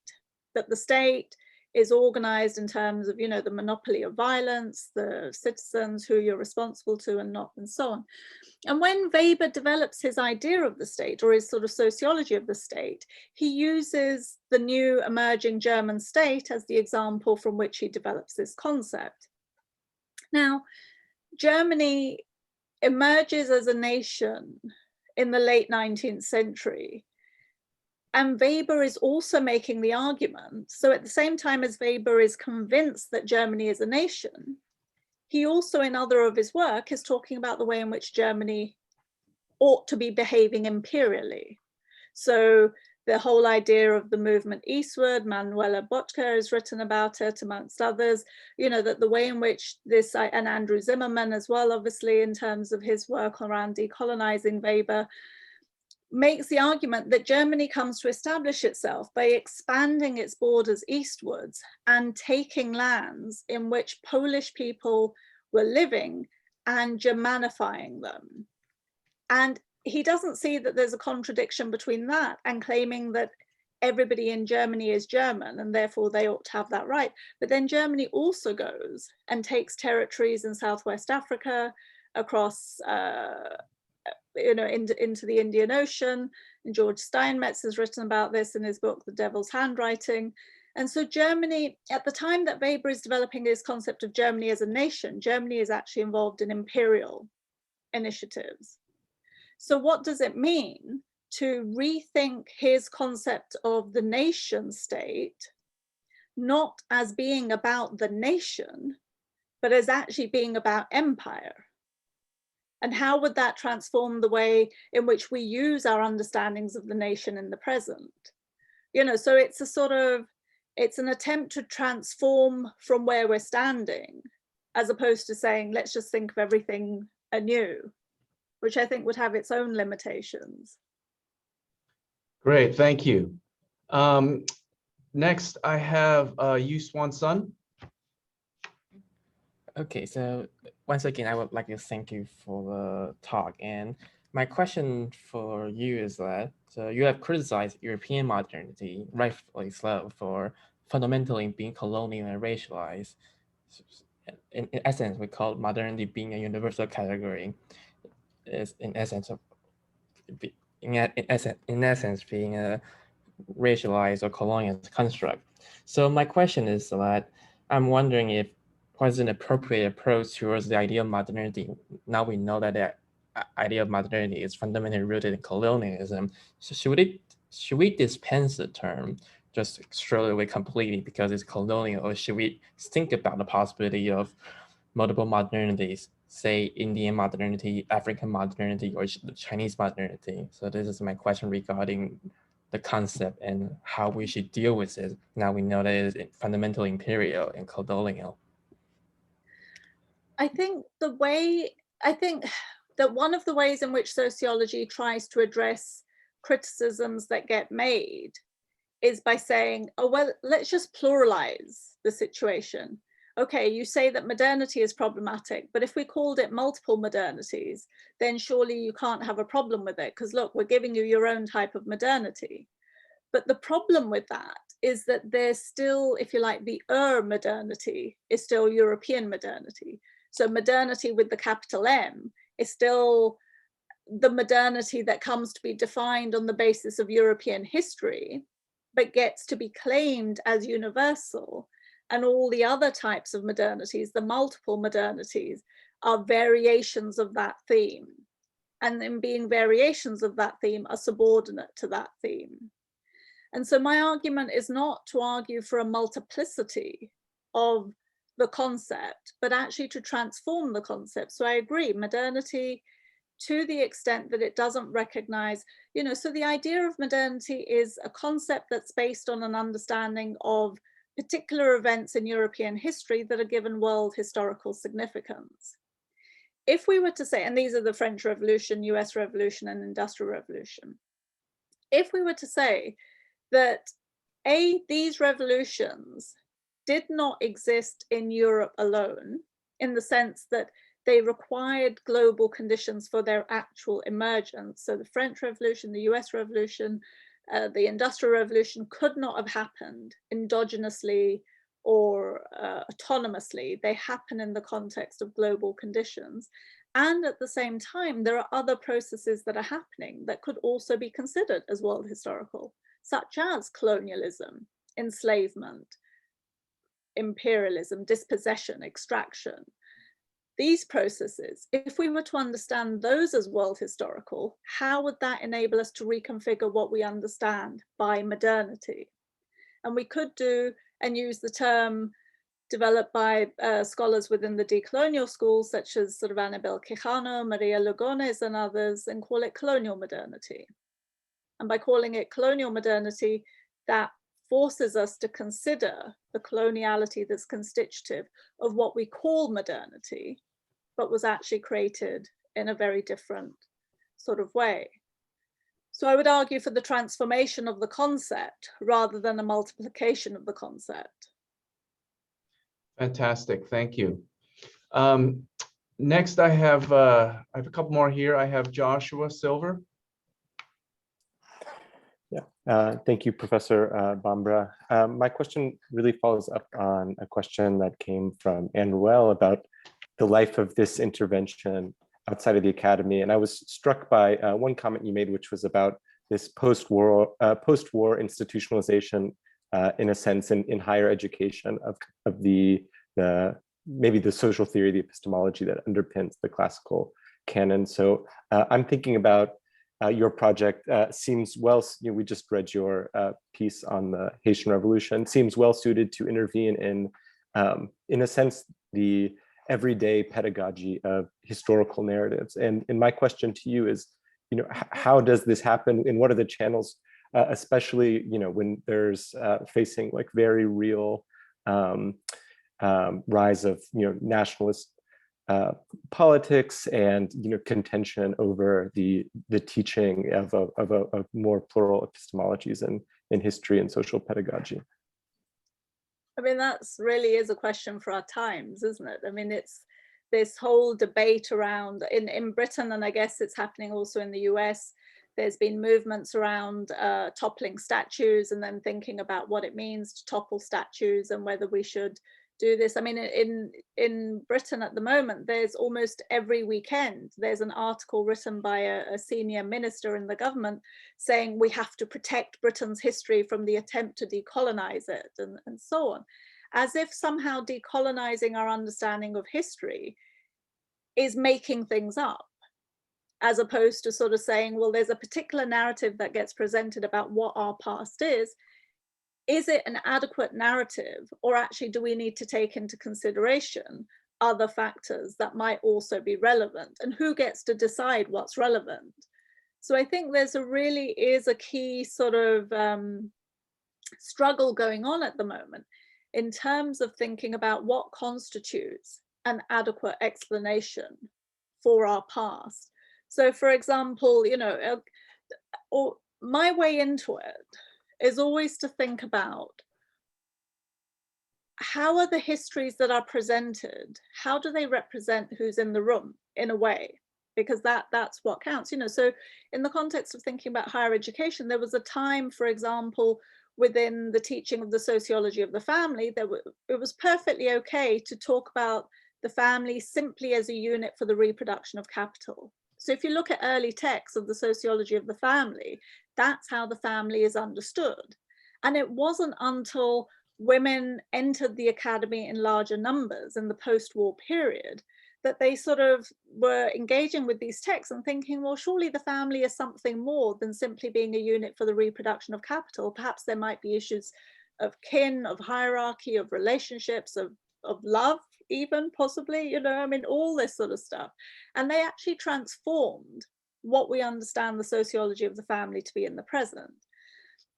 that the state is organized in terms of, you know, the monopoly of violence, the citizens, who you're responsible to and not, and so on. And when Weber develops his idea of the state, or his sort of sociology of the state, he uses the new emerging German state as the example from which he develops this concept. Now, Germany emerges as a nation in the late 19th century. And Weber is also making the argument. So at the same time as Weber is convinced that Germany is a nation, he also, in other of his work, is talking about the way in which Germany ought to be behaving imperially. So the whole idea of the movement eastward, Manuela Botker has written about it, amongst others, you know, that the way in which this, and Andrew Zimmerman as well, obviously, in terms of his work around decolonizing Weber, makes the argument that Germany comes to establish itself by expanding its borders eastwards and taking lands in which Polish people were living and Germanifying them. And he doesn't see that there's a contradiction between that and claiming that everybody in Germany is German and therefore they ought to have that right. But then Germany also goes and takes territories in Southwest Africa, across you know, into the Indian Ocean. And George Steinmetz has written about this in his book, The Devil's Handwriting. And so Germany, at the time that Weber is developing this concept of Germany as a nation, Germany is actually involved in imperial initiatives. So what does it mean to rethink his concept of the nation state, not as being about the nation, but as actually being about empire? And how would that transform the way in which we use our understandings of the nation in the present? You know, so it's a sort of, it's an attempt to transform from where we're standing, as opposed to saying, let's just think of everything anew, which I think would have its own limitations. Great, thank you. Next, I have Yu Swan Sun. Okay, so once again, I would like to thank you for the talk. And my question for you is that you have criticized European modernity, rightfully so, for fundamentally being colonial and racialized. In essence, we call modernity being a universal category. Is in essence being a racialized or colonial construct. So my question is that I'm wondering if what's an appropriate approach towards the idea of modernity. Now we know that the idea of modernity is fundamentally rooted in colonialism. So should we dispense the term, just throw it away completely because it's colonial, or should we think about the possibility of multiple modernities, say Indian modernity, African modernity, or Chinese modernity? So this is my question regarding the concept and how we should deal with it. Now we know that it is fundamentally imperial and colonial. I think that one of the ways in which sociology tries to address criticisms that get made is by saying, oh, well, let's just pluralize the situation. Okay, you say that modernity is problematic, but if we called it multiple modernities, then surely you can't have a problem with it, because look, we're giving you your own type of modernity. But the problem with that is that there's still, if you like, the modernity is still European modernity. So modernity with the capital M is still the modernity that comes to be defined on the basis of European history, but gets to be claimed as universal. And all the other types of modernities, the multiple modernities, are variations of that theme. And in being variations of that theme are subordinate to that theme. And so my argument is not to argue for a multiplicity of the concept, but actually to transform the concept. So I agree, modernity, to the extent that it doesn't recognize, so the idea of modernity is a concept that's based on an understanding of particular events in European history that are given world historical significance. If we were to say, and these are the French Revolution, US Revolution, and Industrial Revolution, if we were to say that these revolutions did not exist in Europe alone, in the sense that they required global conditions for their actual emergence. So the French Revolution, the US Revolution, the Industrial Revolution could not have happened endogenously or autonomously. They happen in the context of global conditions. And at the same time, there are other processes that are happening that could also be considered as world historical, such as colonialism, enslavement, imperialism, dispossession, extraction. These processes, if we were to understand those as world historical, how would that enable us to reconfigure what we understand by modernity? And we could do and use the term developed by scholars within the decolonial schools, such as sort of Anabel Quijano, Maria Lugones, and others, and call it colonial modernity. And by calling it colonial modernity, that forces us to consider the coloniality that's constitutive of what we call modernity, but was actually created in a very different sort of way. So I would argue for the transformation of the concept rather than a multiplication of the concept. Fantastic, thank you. Next, I have a couple more here. I have Joshua Silver. Thank you, Professor Bambra. My question really follows up on a question that came from Anne Ruel about the life of this intervention outside of the academy. And I was struck by one comment you made, which was about this post-war institutionalization, in a sense, in higher education of the maybe the social theory, the epistemology that underpins the classical canon. So I'm thinking about your project seems well, we just read your piece on the Haitian Revolution, seems well suited to intervene in a sense, the everyday pedagogy of historical narratives. And my question to you is, how does this happen and what are the channels, especially, when there's facing like very real rise of, nationalist politics and contention over the teaching of a more plural epistemologies in history and social pedagogy? I mean, that's really is a question for our times, isn't it? I mean, it's this whole debate around in Britain, and I guess it's happening also in the US. There's been movements around toppling statues and then thinking about what it means to topple statues and whether we should do this. I mean, in Britain at the moment, there's almost every weekend, there's an article written by a senior minister in the government saying we have to protect Britain's history from the attempt to decolonize it and so on, as if somehow decolonizing our understanding of history is making things up, as opposed to sort of saying, well, there's a particular narrative that gets presented about what our past is. Is it an adequate narrative, or actually do we need to take into consideration other factors that might also be relevant? And who gets to decide what's relevant? So I think there's really is a key sort of struggle going on at the moment in terms of thinking about what constitutes an adequate explanation for our past. So for example, you know, or my way into it is always to think about how are the histories that are presented, how do they represent who's in the room in a way? Because that's what counts, you know. So in the context of thinking about higher education, there was a time, for example, within the teaching of the sociology of the family, it was perfectly okay to talk about the family simply as a unit for the reproduction of capital. So if you look at early texts of the sociology of the family, that's how the family is understood. And it wasn't until women entered the academy in larger numbers in the post-war period that they sort of were engaging with these texts and thinking, well, surely the family is something more than simply being a unit for the reproduction of capital. Perhaps there might be issues of kin, of hierarchy, of relationships, of love, even possibly, you know, I mean, all this sort of stuff. And they actually transformed what we understand the sociology of the family to be in the present.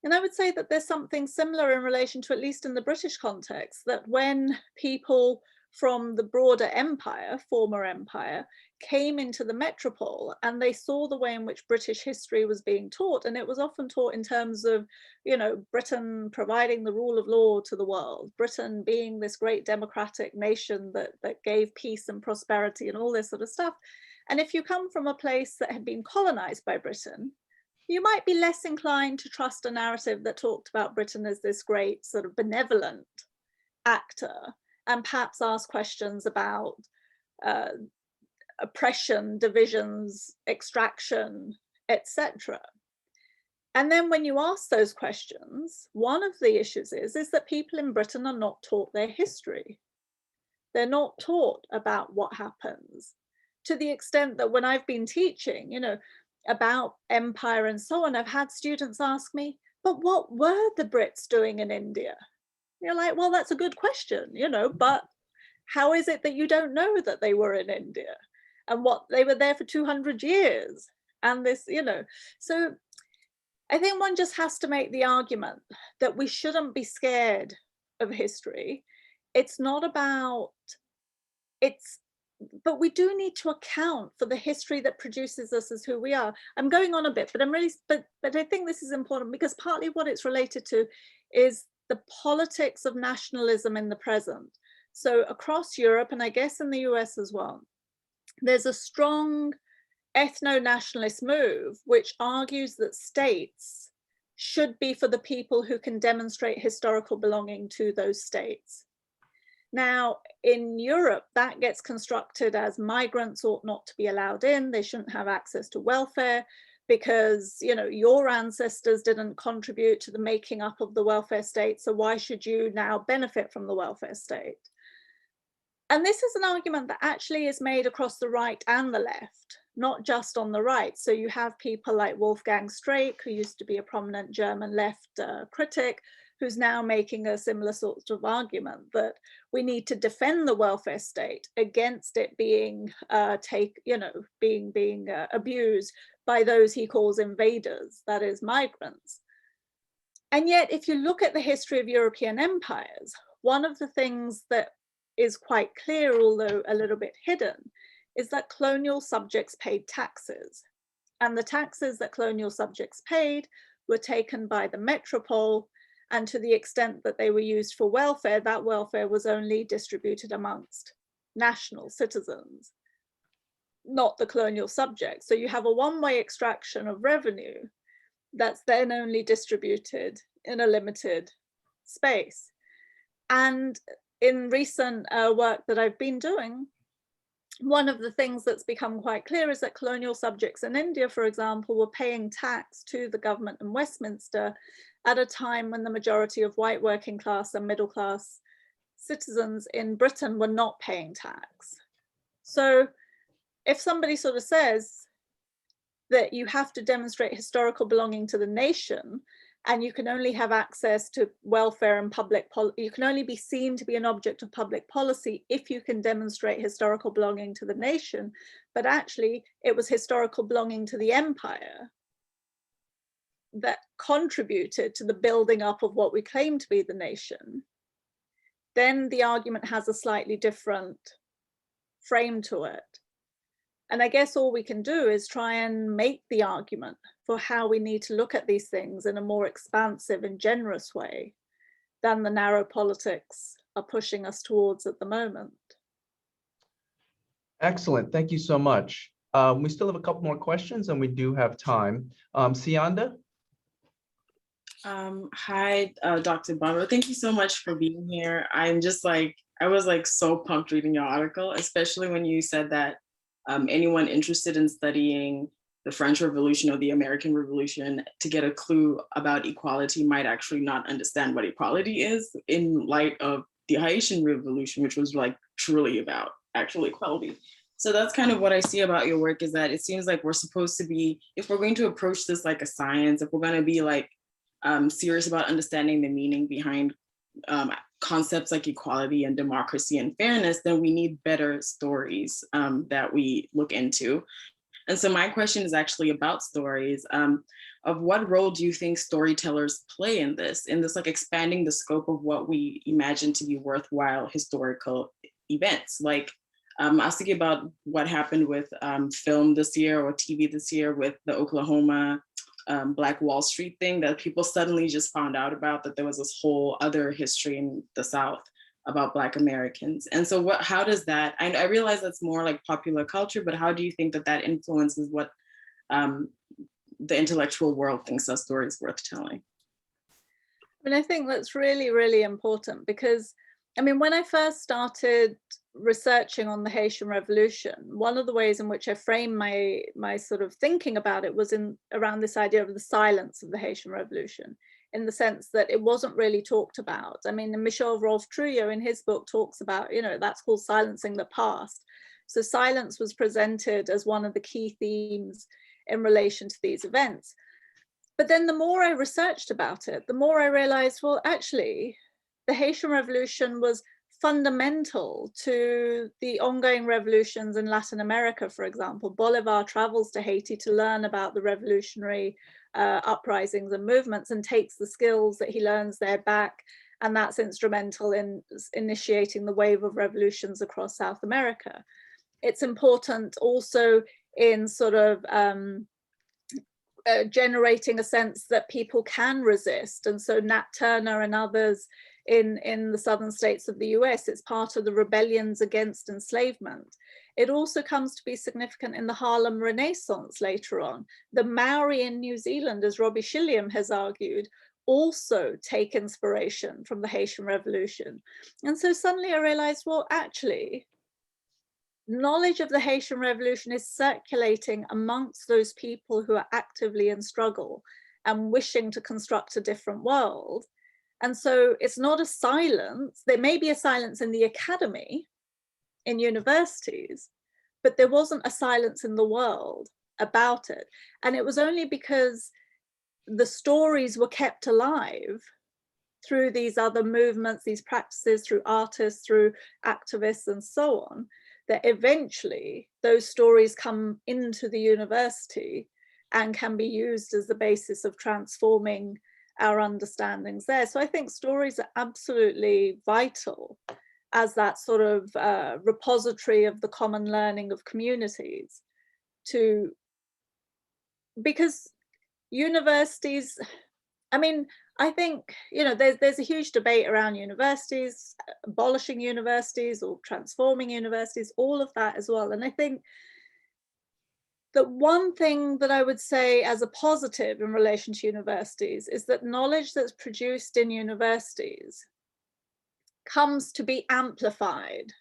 And I would say that there's something similar in relation to, at least in the British context, that when people from the broader empire, former empire, came into the metropole and they saw the way in which British history was being taught, and it was often taught in terms of, you know, Britain providing the rule of law to the world, Britain being this great democratic nation that gave peace and prosperity and all this sort of stuff. And if you come from a place that had been colonized by Britain, you might be less inclined to trust a narrative that talked about Britain as this great sort of benevolent actor, and perhaps ask questions about oppression, divisions, extraction, etc. And then when you ask those questions, one of the issues is that people in Britain are not taught their history. They're not taught about what happens, to the extent that when I've been teaching, you know, about empire and so on, I've had students ask me, but what were the Brits doing in India? You're like, well, that's a good question, you know, but how is it that you don't know that they were in India and what they were there for 200 years and this, you know? So I think one just has to make the argument that we shouldn't be scared of history. It's not about, but we do need to account for the history that produces us as who we are. I'm going on a bit, but but I think this is important because partly what it's related to is the politics of nationalism in the present. So across Europe, and I guess in the US as well, there's a strong ethno-nationalist move which argues that states should be for the people who can demonstrate historical belonging to those states. Now, in Europe, that gets constructed as migrants ought not to be allowed in, they shouldn't have access to welfare, because, you know, your ancestors didn't contribute to the making up of the welfare state, so why should you now benefit from the welfare state? And this is an argument that actually is made across the right and the left, not just on the right. So you have people like Wolfgang Streeck, who used to be a prominent German left critic, who's now making a similar sort of argument that we need to defend the welfare state against it being being abused by those he calls invaders, that is migrants. And yet, if you look at the history of European empires, one of the things that is quite clear, although a little bit hidden, is that colonial subjects paid taxes. And the taxes that colonial subjects paid were taken by the metropole, and to the extent that they were used for welfare, that welfare was only distributed amongst national citizens, not the colonial subjects. So you have a one-way extraction of revenue that's then only distributed in a limited space. And in recent work that I've been doing, one of the things that's become quite clear is that colonial subjects in India, for example, were paying tax to the government in Westminster at a time when the majority of white working class and middle class citizens in Britain were not paying tax. So if somebody sort of says that you have to demonstrate historical belonging to the nation, and you can only have access to welfare and public policy, you can only be seen to be an object of public policy if you can demonstrate historical belonging to the nation, but actually it was historical belonging to the empire that contributed to the building up of what we claim to be the nation, then the argument has a slightly different frame to it. And I guess all we can do is try and make the argument for how we need to look at these things in a more expansive and generous way than the narrow politics are pushing us towards at the moment. Excellent. Thank you so much. We still have a couple more questions and we do have time. Sianda? Hi, Dr. Barbara. Thank you so much for being here. I'm just like, I was like so pumped reading your article, especially when you said that anyone interested in studying the French Revolution or the American Revolution to get a clue about equality might actually not understand what equality is in light of the Haitian Revolution, which was like truly about actual equality. So that's kind of what I see about your work, is that it seems like we're supposed to be, if we're going to approach this like a science, if we're going to be like serious about understanding the meaning behind concepts like equality and democracy and fairness, then we need better stories that we look into. And so my question is actually about stories. Of what role do you think storytellers play in this like expanding the scope of what we imagine to be worthwhile historical events? Like I was thinking about what happened with film this year or TV this year with the Oklahoma Black Wall Street thing, that people suddenly just found out about, that there was this whole other history in the South about Black Americans. And so how does that, I realize that's more like popular culture, but how do you think that influences what the intellectual world thinks a story is worth telling? I mean, I think that's really, really important, because I mean, when I first started researching on the Haitian Revolution, one of the ways in which I framed my sort of thinking about it was around this idea of the silence of the Haitian Revolution, in the sense that it wasn't really talked about. I mean, Michel Rolfe Trujillo in his book talks about, that's called silencing the past. So silence was presented as one of the key themes in relation to these events. But then the more I researched about it, the more I realized, well, actually, the Haitian Revolution was fundamental to the ongoing revolutions in Latin America, for example. Bolivar travels to Haiti to learn about the revolutionary uprisings and movements, and takes the skills that he learns there back. And that's instrumental in initiating the wave of revolutions across South America. It's important also in sort of generating a sense that people can resist. And so Nat Turner and others in the southern states of the US, it's part of the rebellions against enslavement. It also comes to be significant in the Harlem Renaissance later on. The Maori in New Zealand, as Robbie Shilliam has argued, also take inspiration from the Haitian Revolution. And so suddenly I realized, well, actually, knowledge of the Haitian Revolution is circulating amongst those people who are actively in struggle and wishing to construct a different world. And so it's not a silence. There may be a silence in the academy, in universities, but there wasn't a silence in the world about it. And it was only because the stories were kept alive through these other movements, these practices, through artists, through activists, and so on, that eventually those stories come into the university and can be used as the basis of transforming our understandings there. So I think stories are absolutely vital as that sort of repository of the common learning of communities, because universities, I mean, I think, there's a huge debate around universities, abolishing universities or transforming universities, all of that as well. And I think that one thing that I would say as a positive in relation to universities is that knowledge that's produced in universities comes to be amplified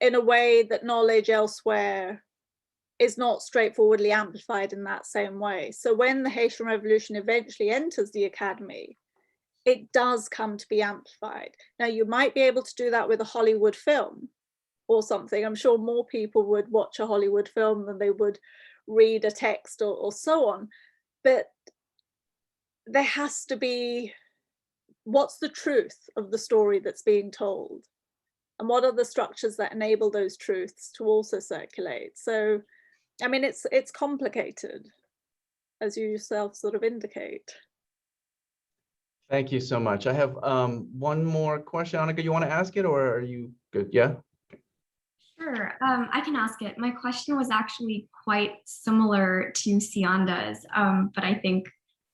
in a way that knowledge elsewhere is not straightforwardly amplified in that same way. So when the Haitian Revolution eventually enters the academy, it does come to be amplified. Now, you might be able to do that with a Hollywood film or something. I'm sure more people would watch a Hollywood film than they would read a text or so on. But there has to be, what's the truth of the story that's being told? And what are the structures that enable those truths to also circulate? So, I mean, it's complicated. as you yourself sort of indicate. Thank you so much. I have one more question. Annika, you want to ask it or are you good? Yeah. Sure, I can ask it. My question was actually quite similar to Sianda's, but I think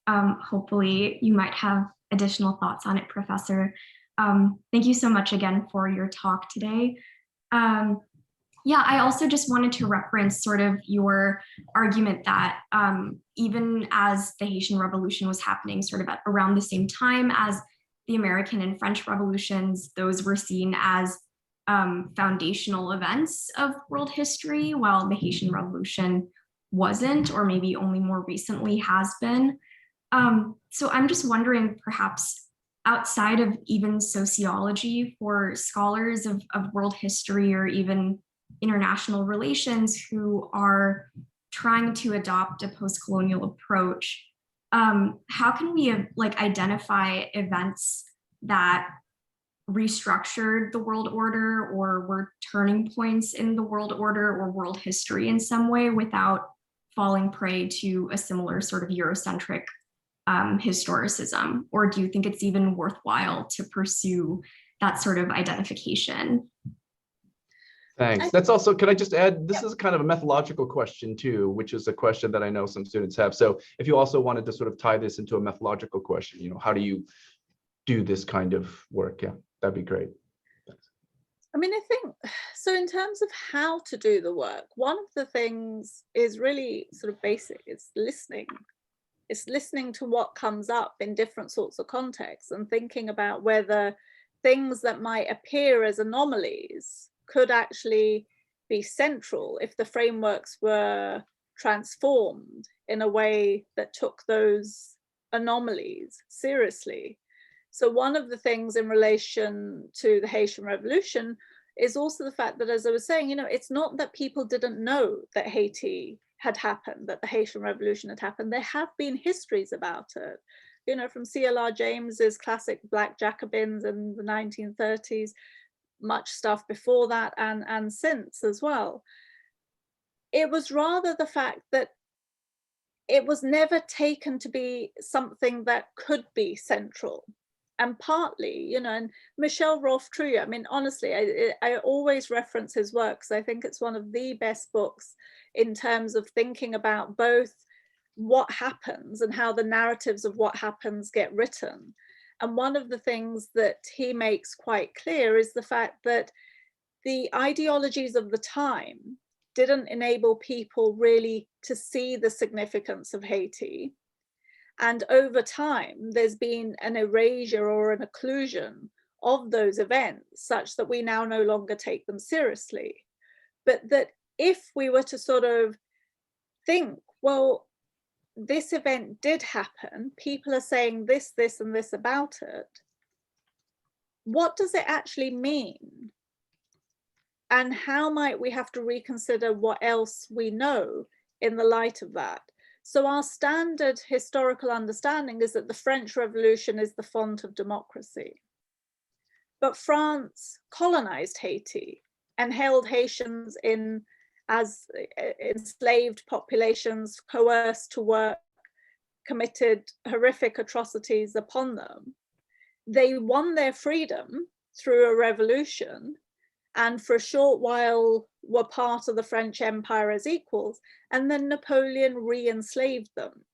hopefully you might have additional thoughts on it, Professor. Thank you so much again for your talk today. Yeah, I also just wanted to reference sort of your argument that even as the Haitian Revolution was happening sort of at around the same time as the American and French revolutions, those were seen as foundational events of world history, while the Haitian Revolution wasn't, or maybe only more recently has been. So I'm just wondering, perhaps outside of even sociology, for scholars of world history or even international relations who are trying to adopt a post-colonial approach, how can we like identify events that restructured the world order or were turning points in the world order or world history in some way without falling prey to a similar sort of Eurocentric historicism? Or do you think it's even worthwhile to pursue that sort of identification? Thanks. That's also, could I just add, this is kind of a methodological question too, which is a question that I know some students have. So if you also wanted to sort of tie this into a methodological question, you know, how do you do this kind of work? Yeah, that'd be great. Thanks. I mean, I think, so in terms of how to do the work, one of the things is really sort of basic, it's listening. It's listening to what comes up in different sorts of contexts and thinking about whether things that might appear as anomalies could actually be central if the frameworks were transformed in a way that took those anomalies seriously. So one of the things in relation to the Haitian Revolution is also the fact that, as I was saying, you know, it's not that people didn't know that Haiti had happened, that the Haitian Revolution had happened. There have been histories about it, you know, from C.L.R. James's classic Black Jacobins in the 1930s, much stuff before that and since as well. It was rather the fact that it was never taken to be something that could be central. And partly, you know, and Michel Rolfe-Trouillot, I mean, honestly, I always reference his work because I think it's one of the best books in terms of thinking about both what happens and how the narratives of what happens get written. And one of the things that he makes quite clear is the fact that the ideologies of the time didn't enable people really to see the significance of Haiti. And over time, there's been an erasure or an occlusion of those events such that we now no longer take them seriously. But that if we were to sort of think, well, this event did happen, people are saying this, this, and this about it, what does it actually mean? And how might we have to reconsider what else we know in the light of that? So our standard historical understanding is that the French Revolution is the font of democracy. But France colonized Haiti and held Haitians in as enslaved populations, coerced to work, committed horrific atrocities upon them. They won their freedom through a revolution, and for a short while were part of the French Empire as equals, and then Napoleon re-enslaved them.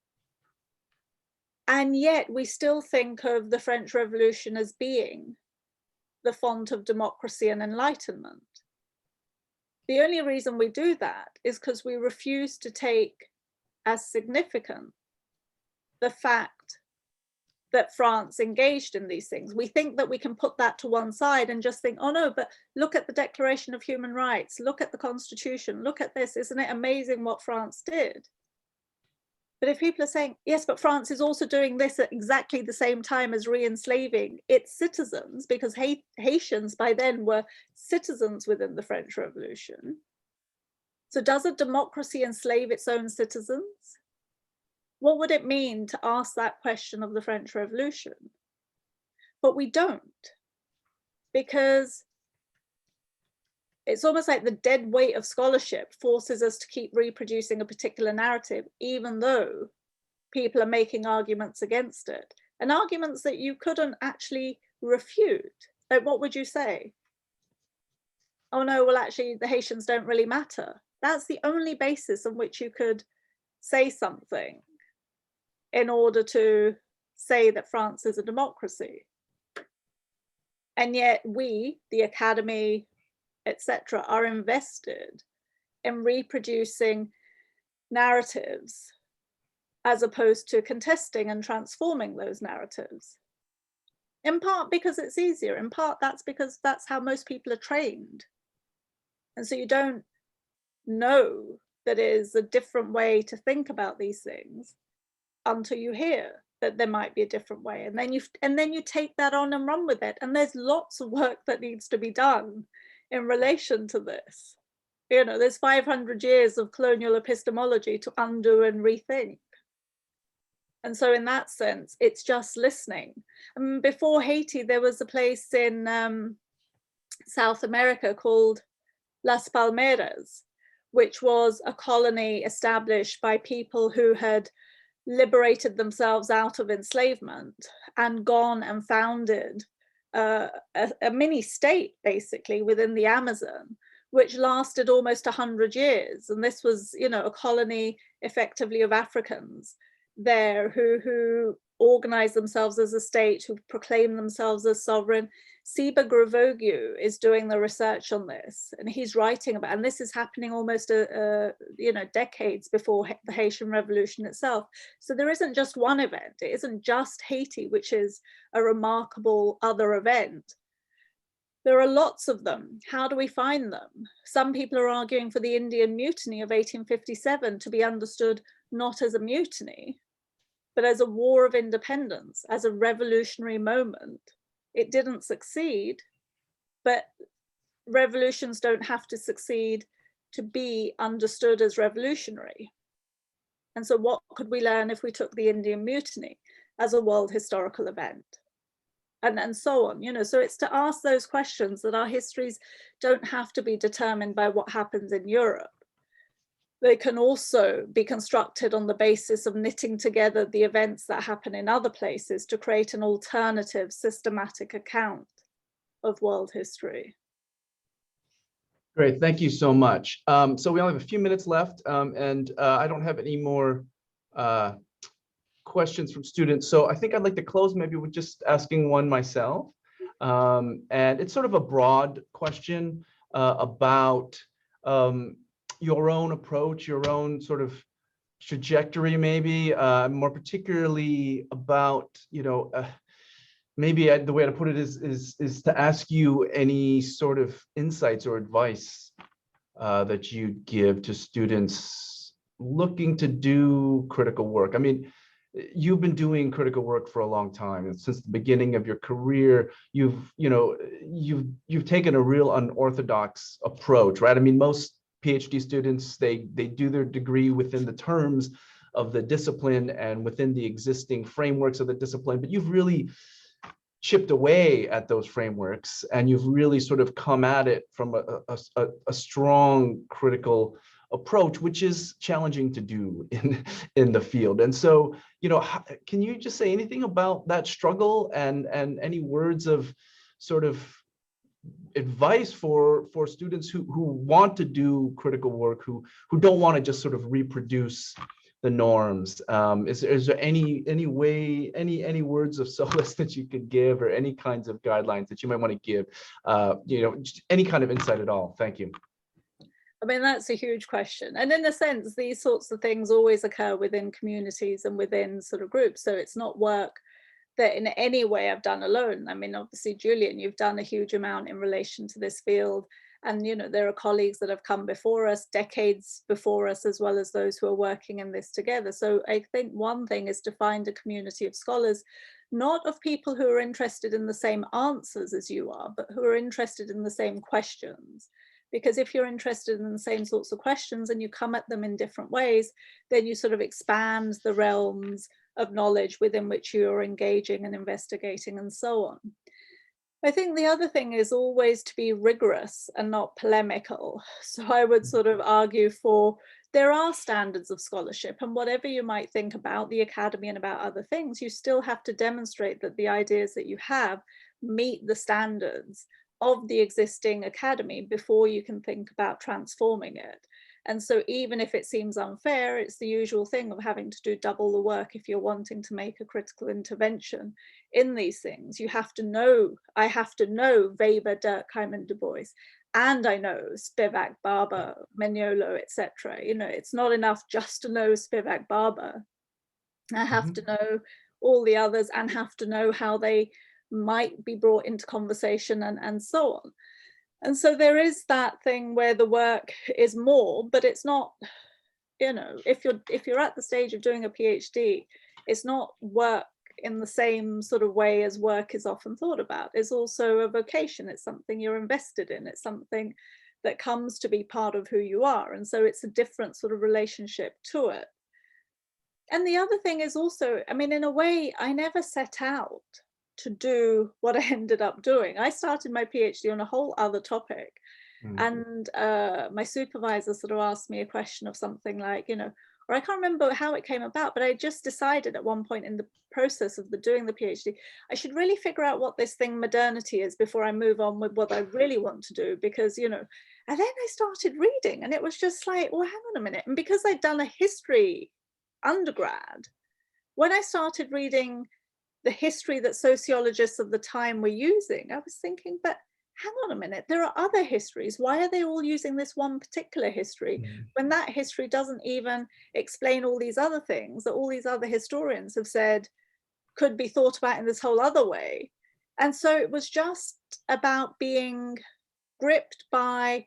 And yet we still think of the French Revolution as being the font of democracy and enlightenment. The only reason we do that is because we refuse to take as significant the fact that France engaged in these things. We think that we can put that to one side and just think, oh no, but look at the Declaration of Human Rights, look at the Constitution, look at this, isn't it amazing what France did? But if people are saying, yes, but France is also doing this at exactly the same time as re-enslaving its citizens, because Haitians by then were citizens within the French Revolution. So does a democracy enslave its own citizens? What would it mean to ask that question of the French Revolution? But we don't, because it's almost like the dead weight of scholarship forces us to keep reproducing a particular narrative, even though people are making arguments against it, and arguments that you couldn't actually refute. Like, what would you say? Oh no, well actually the Haitians don't really matter. That's the only basis on which you could say something in order to say that France is a democracy. And yet we, the Academy, etc., are invested in reproducing narratives as opposed to contesting and transforming those narratives. In part because it's easier, in part that's because that's how most people are trained. And so you don't know that it is a different way to think about these things until you hear that there might be a different way. And then you take that on and run with it. And there's lots of work that needs to be done in relation to this. You know, there's 500 years of colonial epistemology to undo and rethink. And so in that sense, it's just listening. Before Haiti, there was a place in South America called Las Palmeras, which was a colony established by people who had liberated themselves out of enslavement and gone and founded a mini state, basically, within the Amazon, which lasted almost 100 years. And this was, you know, a colony effectively of Africans there who organized themselves as a state, who proclaimed themselves as sovereign. Siba Gravogyu is doing the research on this, and he's writing about, and this is happening almost you know, decades before the Haitian Revolution itself. So there isn't just one event. It isn't just Haiti, which is a remarkable other event. There are lots of them. How do we find them? Some people are arguing for the Indian Mutiny of 1857 to be understood not as a mutiny, but as a war of independence, as a revolutionary moment. It didn't succeed, but revolutions don't have to succeed to be understood as revolutionary. And so what could we learn if we took the Indian Mutiny as a world historical event? And so on, you know, so it's to ask those questions that our histories don't have to be determined by what happens in Europe. They can also be constructed on the basis of knitting together the events that happen in other places to create an alternative systematic account of world history. Great, thank you so much. So we only have a few minutes left, and I don't have any more questions from students. So I think I'd like to close maybe with just asking one myself. And it's sort of a broad question about your own approach, your own sort of trajectory, maybe more particularly about, you know, maybe the way to put it is to ask you any sort of insights or advice that you'd give to students looking to do critical work. I mean, you've been doing critical work for a long time, and since the beginning of your career, you've taken a real unorthodox approach, right? I mean, most PhD students, they do their degree within the terms of the discipline and within the existing frameworks of the discipline, but you've really chipped away at those frameworks, and you've really sort of come at it from a strong critical approach, which is challenging to do in the field. And so, you know, can you just say anything about that struggle and any words of sort of advice for students who want to do critical work, who don't want to just sort of reproduce the norms? Is there any words of solace that you could give, or any kinds of guidelines that you might want to give? You know, just any kind of insight at all. Thank you. I mean, that's a huge question. And in a sense, these sorts of things always occur within communities and within sort of groups. So it's not work that in any way I've done alone. I mean, obviously, Julian, you've done a huge amount in relation to this field. And, you know, there are colleagues that have come before us, decades before us, as well as those who are working in this together. So I think one thing is to find a community of scholars, not of people who are interested in the same answers as you are, but who are interested in the same questions. Because if you're interested in the same sorts of questions and you come at them in different ways, then you sort of expand the realms of knowledge within which you're engaging and investigating and so on. I think the other thing is always to be rigorous and not polemical. So I would sort of argue for, there are standards of scholarship, and whatever you might think about the academy and about other things, you still have to demonstrate that the ideas that you have meet the standards of the existing academy before you can think about transforming it. And so even if it seems unfair, it's the usual thing of having to do double the work if you're wanting to make a critical intervention in these things. You have to know, I have to know Weber, Durkheim, and Du Bois, and I know Spivak, Barber, Mignolo, etc. You know, it's not enough just to know Spivak, Barber. I have to know all the others and have to know how they might be brought into conversation and so on. And so there is that thing where the work is more, but it's not, you know, if you're at the stage of doing a PhD, it's not work in the same sort of way as work is often thought about. It's also a vocation. It's something you're invested in. It's something that comes to be part of who you are. And so it's a different sort of relationship to it. And the other thing is also, I mean, in a way, I never set out to do what I ended up doing. I started my PhD on a whole other topic. And my supervisor sort of asked me a question of something like, you know, or I can't remember how it came about, but I just decided at one point in the process of doing the PhD, I should really figure out what this thing modernity is before I move on with what I really want to do, because, you know, and then I started reading and it was just like, well, hang on a minute. And because I'd done a history undergrad, when I started reading the history that sociologists of the time were using, I was thinking, but hang on a minute, there are other histories. Why are they all using this one particular history when that history doesn't even explain all these other things that all these other historians have said could be thought about in this whole other way? And so it was just about being gripped by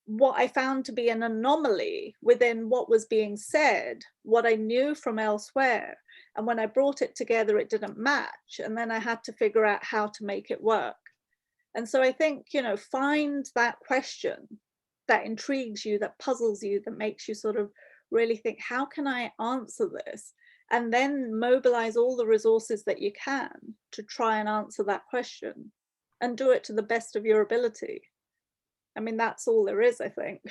what I found to be an anomaly within what was being said, what I knew from elsewhere. And when I brought it together, it didn't match. And then I had to figure out how to make it work. And so I think, you know, find that question that intrigues you, that puzzles you, that makes you sort of really think, how can I answer this? And then mobilize all the resources that you can to try and answer that question and do it to the best of your ability. I mean, that's all there is, I think.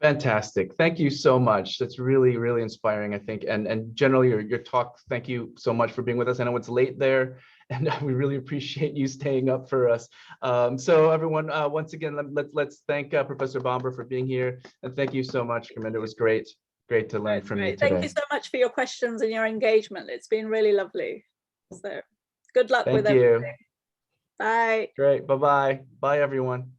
Fantastic. Thank you so much. That's really, really inspiring, I think. And generally your talk, thank you so much for being with us. I know it's late there and we really appreciate you staying up for us. So everyone, once again, let's thank Professor Bomber for being here. And thank you so much, Carminda. It was great to learn from you today. Thank you so much for your questions and your engagement. It's been really lovely. So good luck with everything. Bye. Great. Bye-bye. Bye, everyone.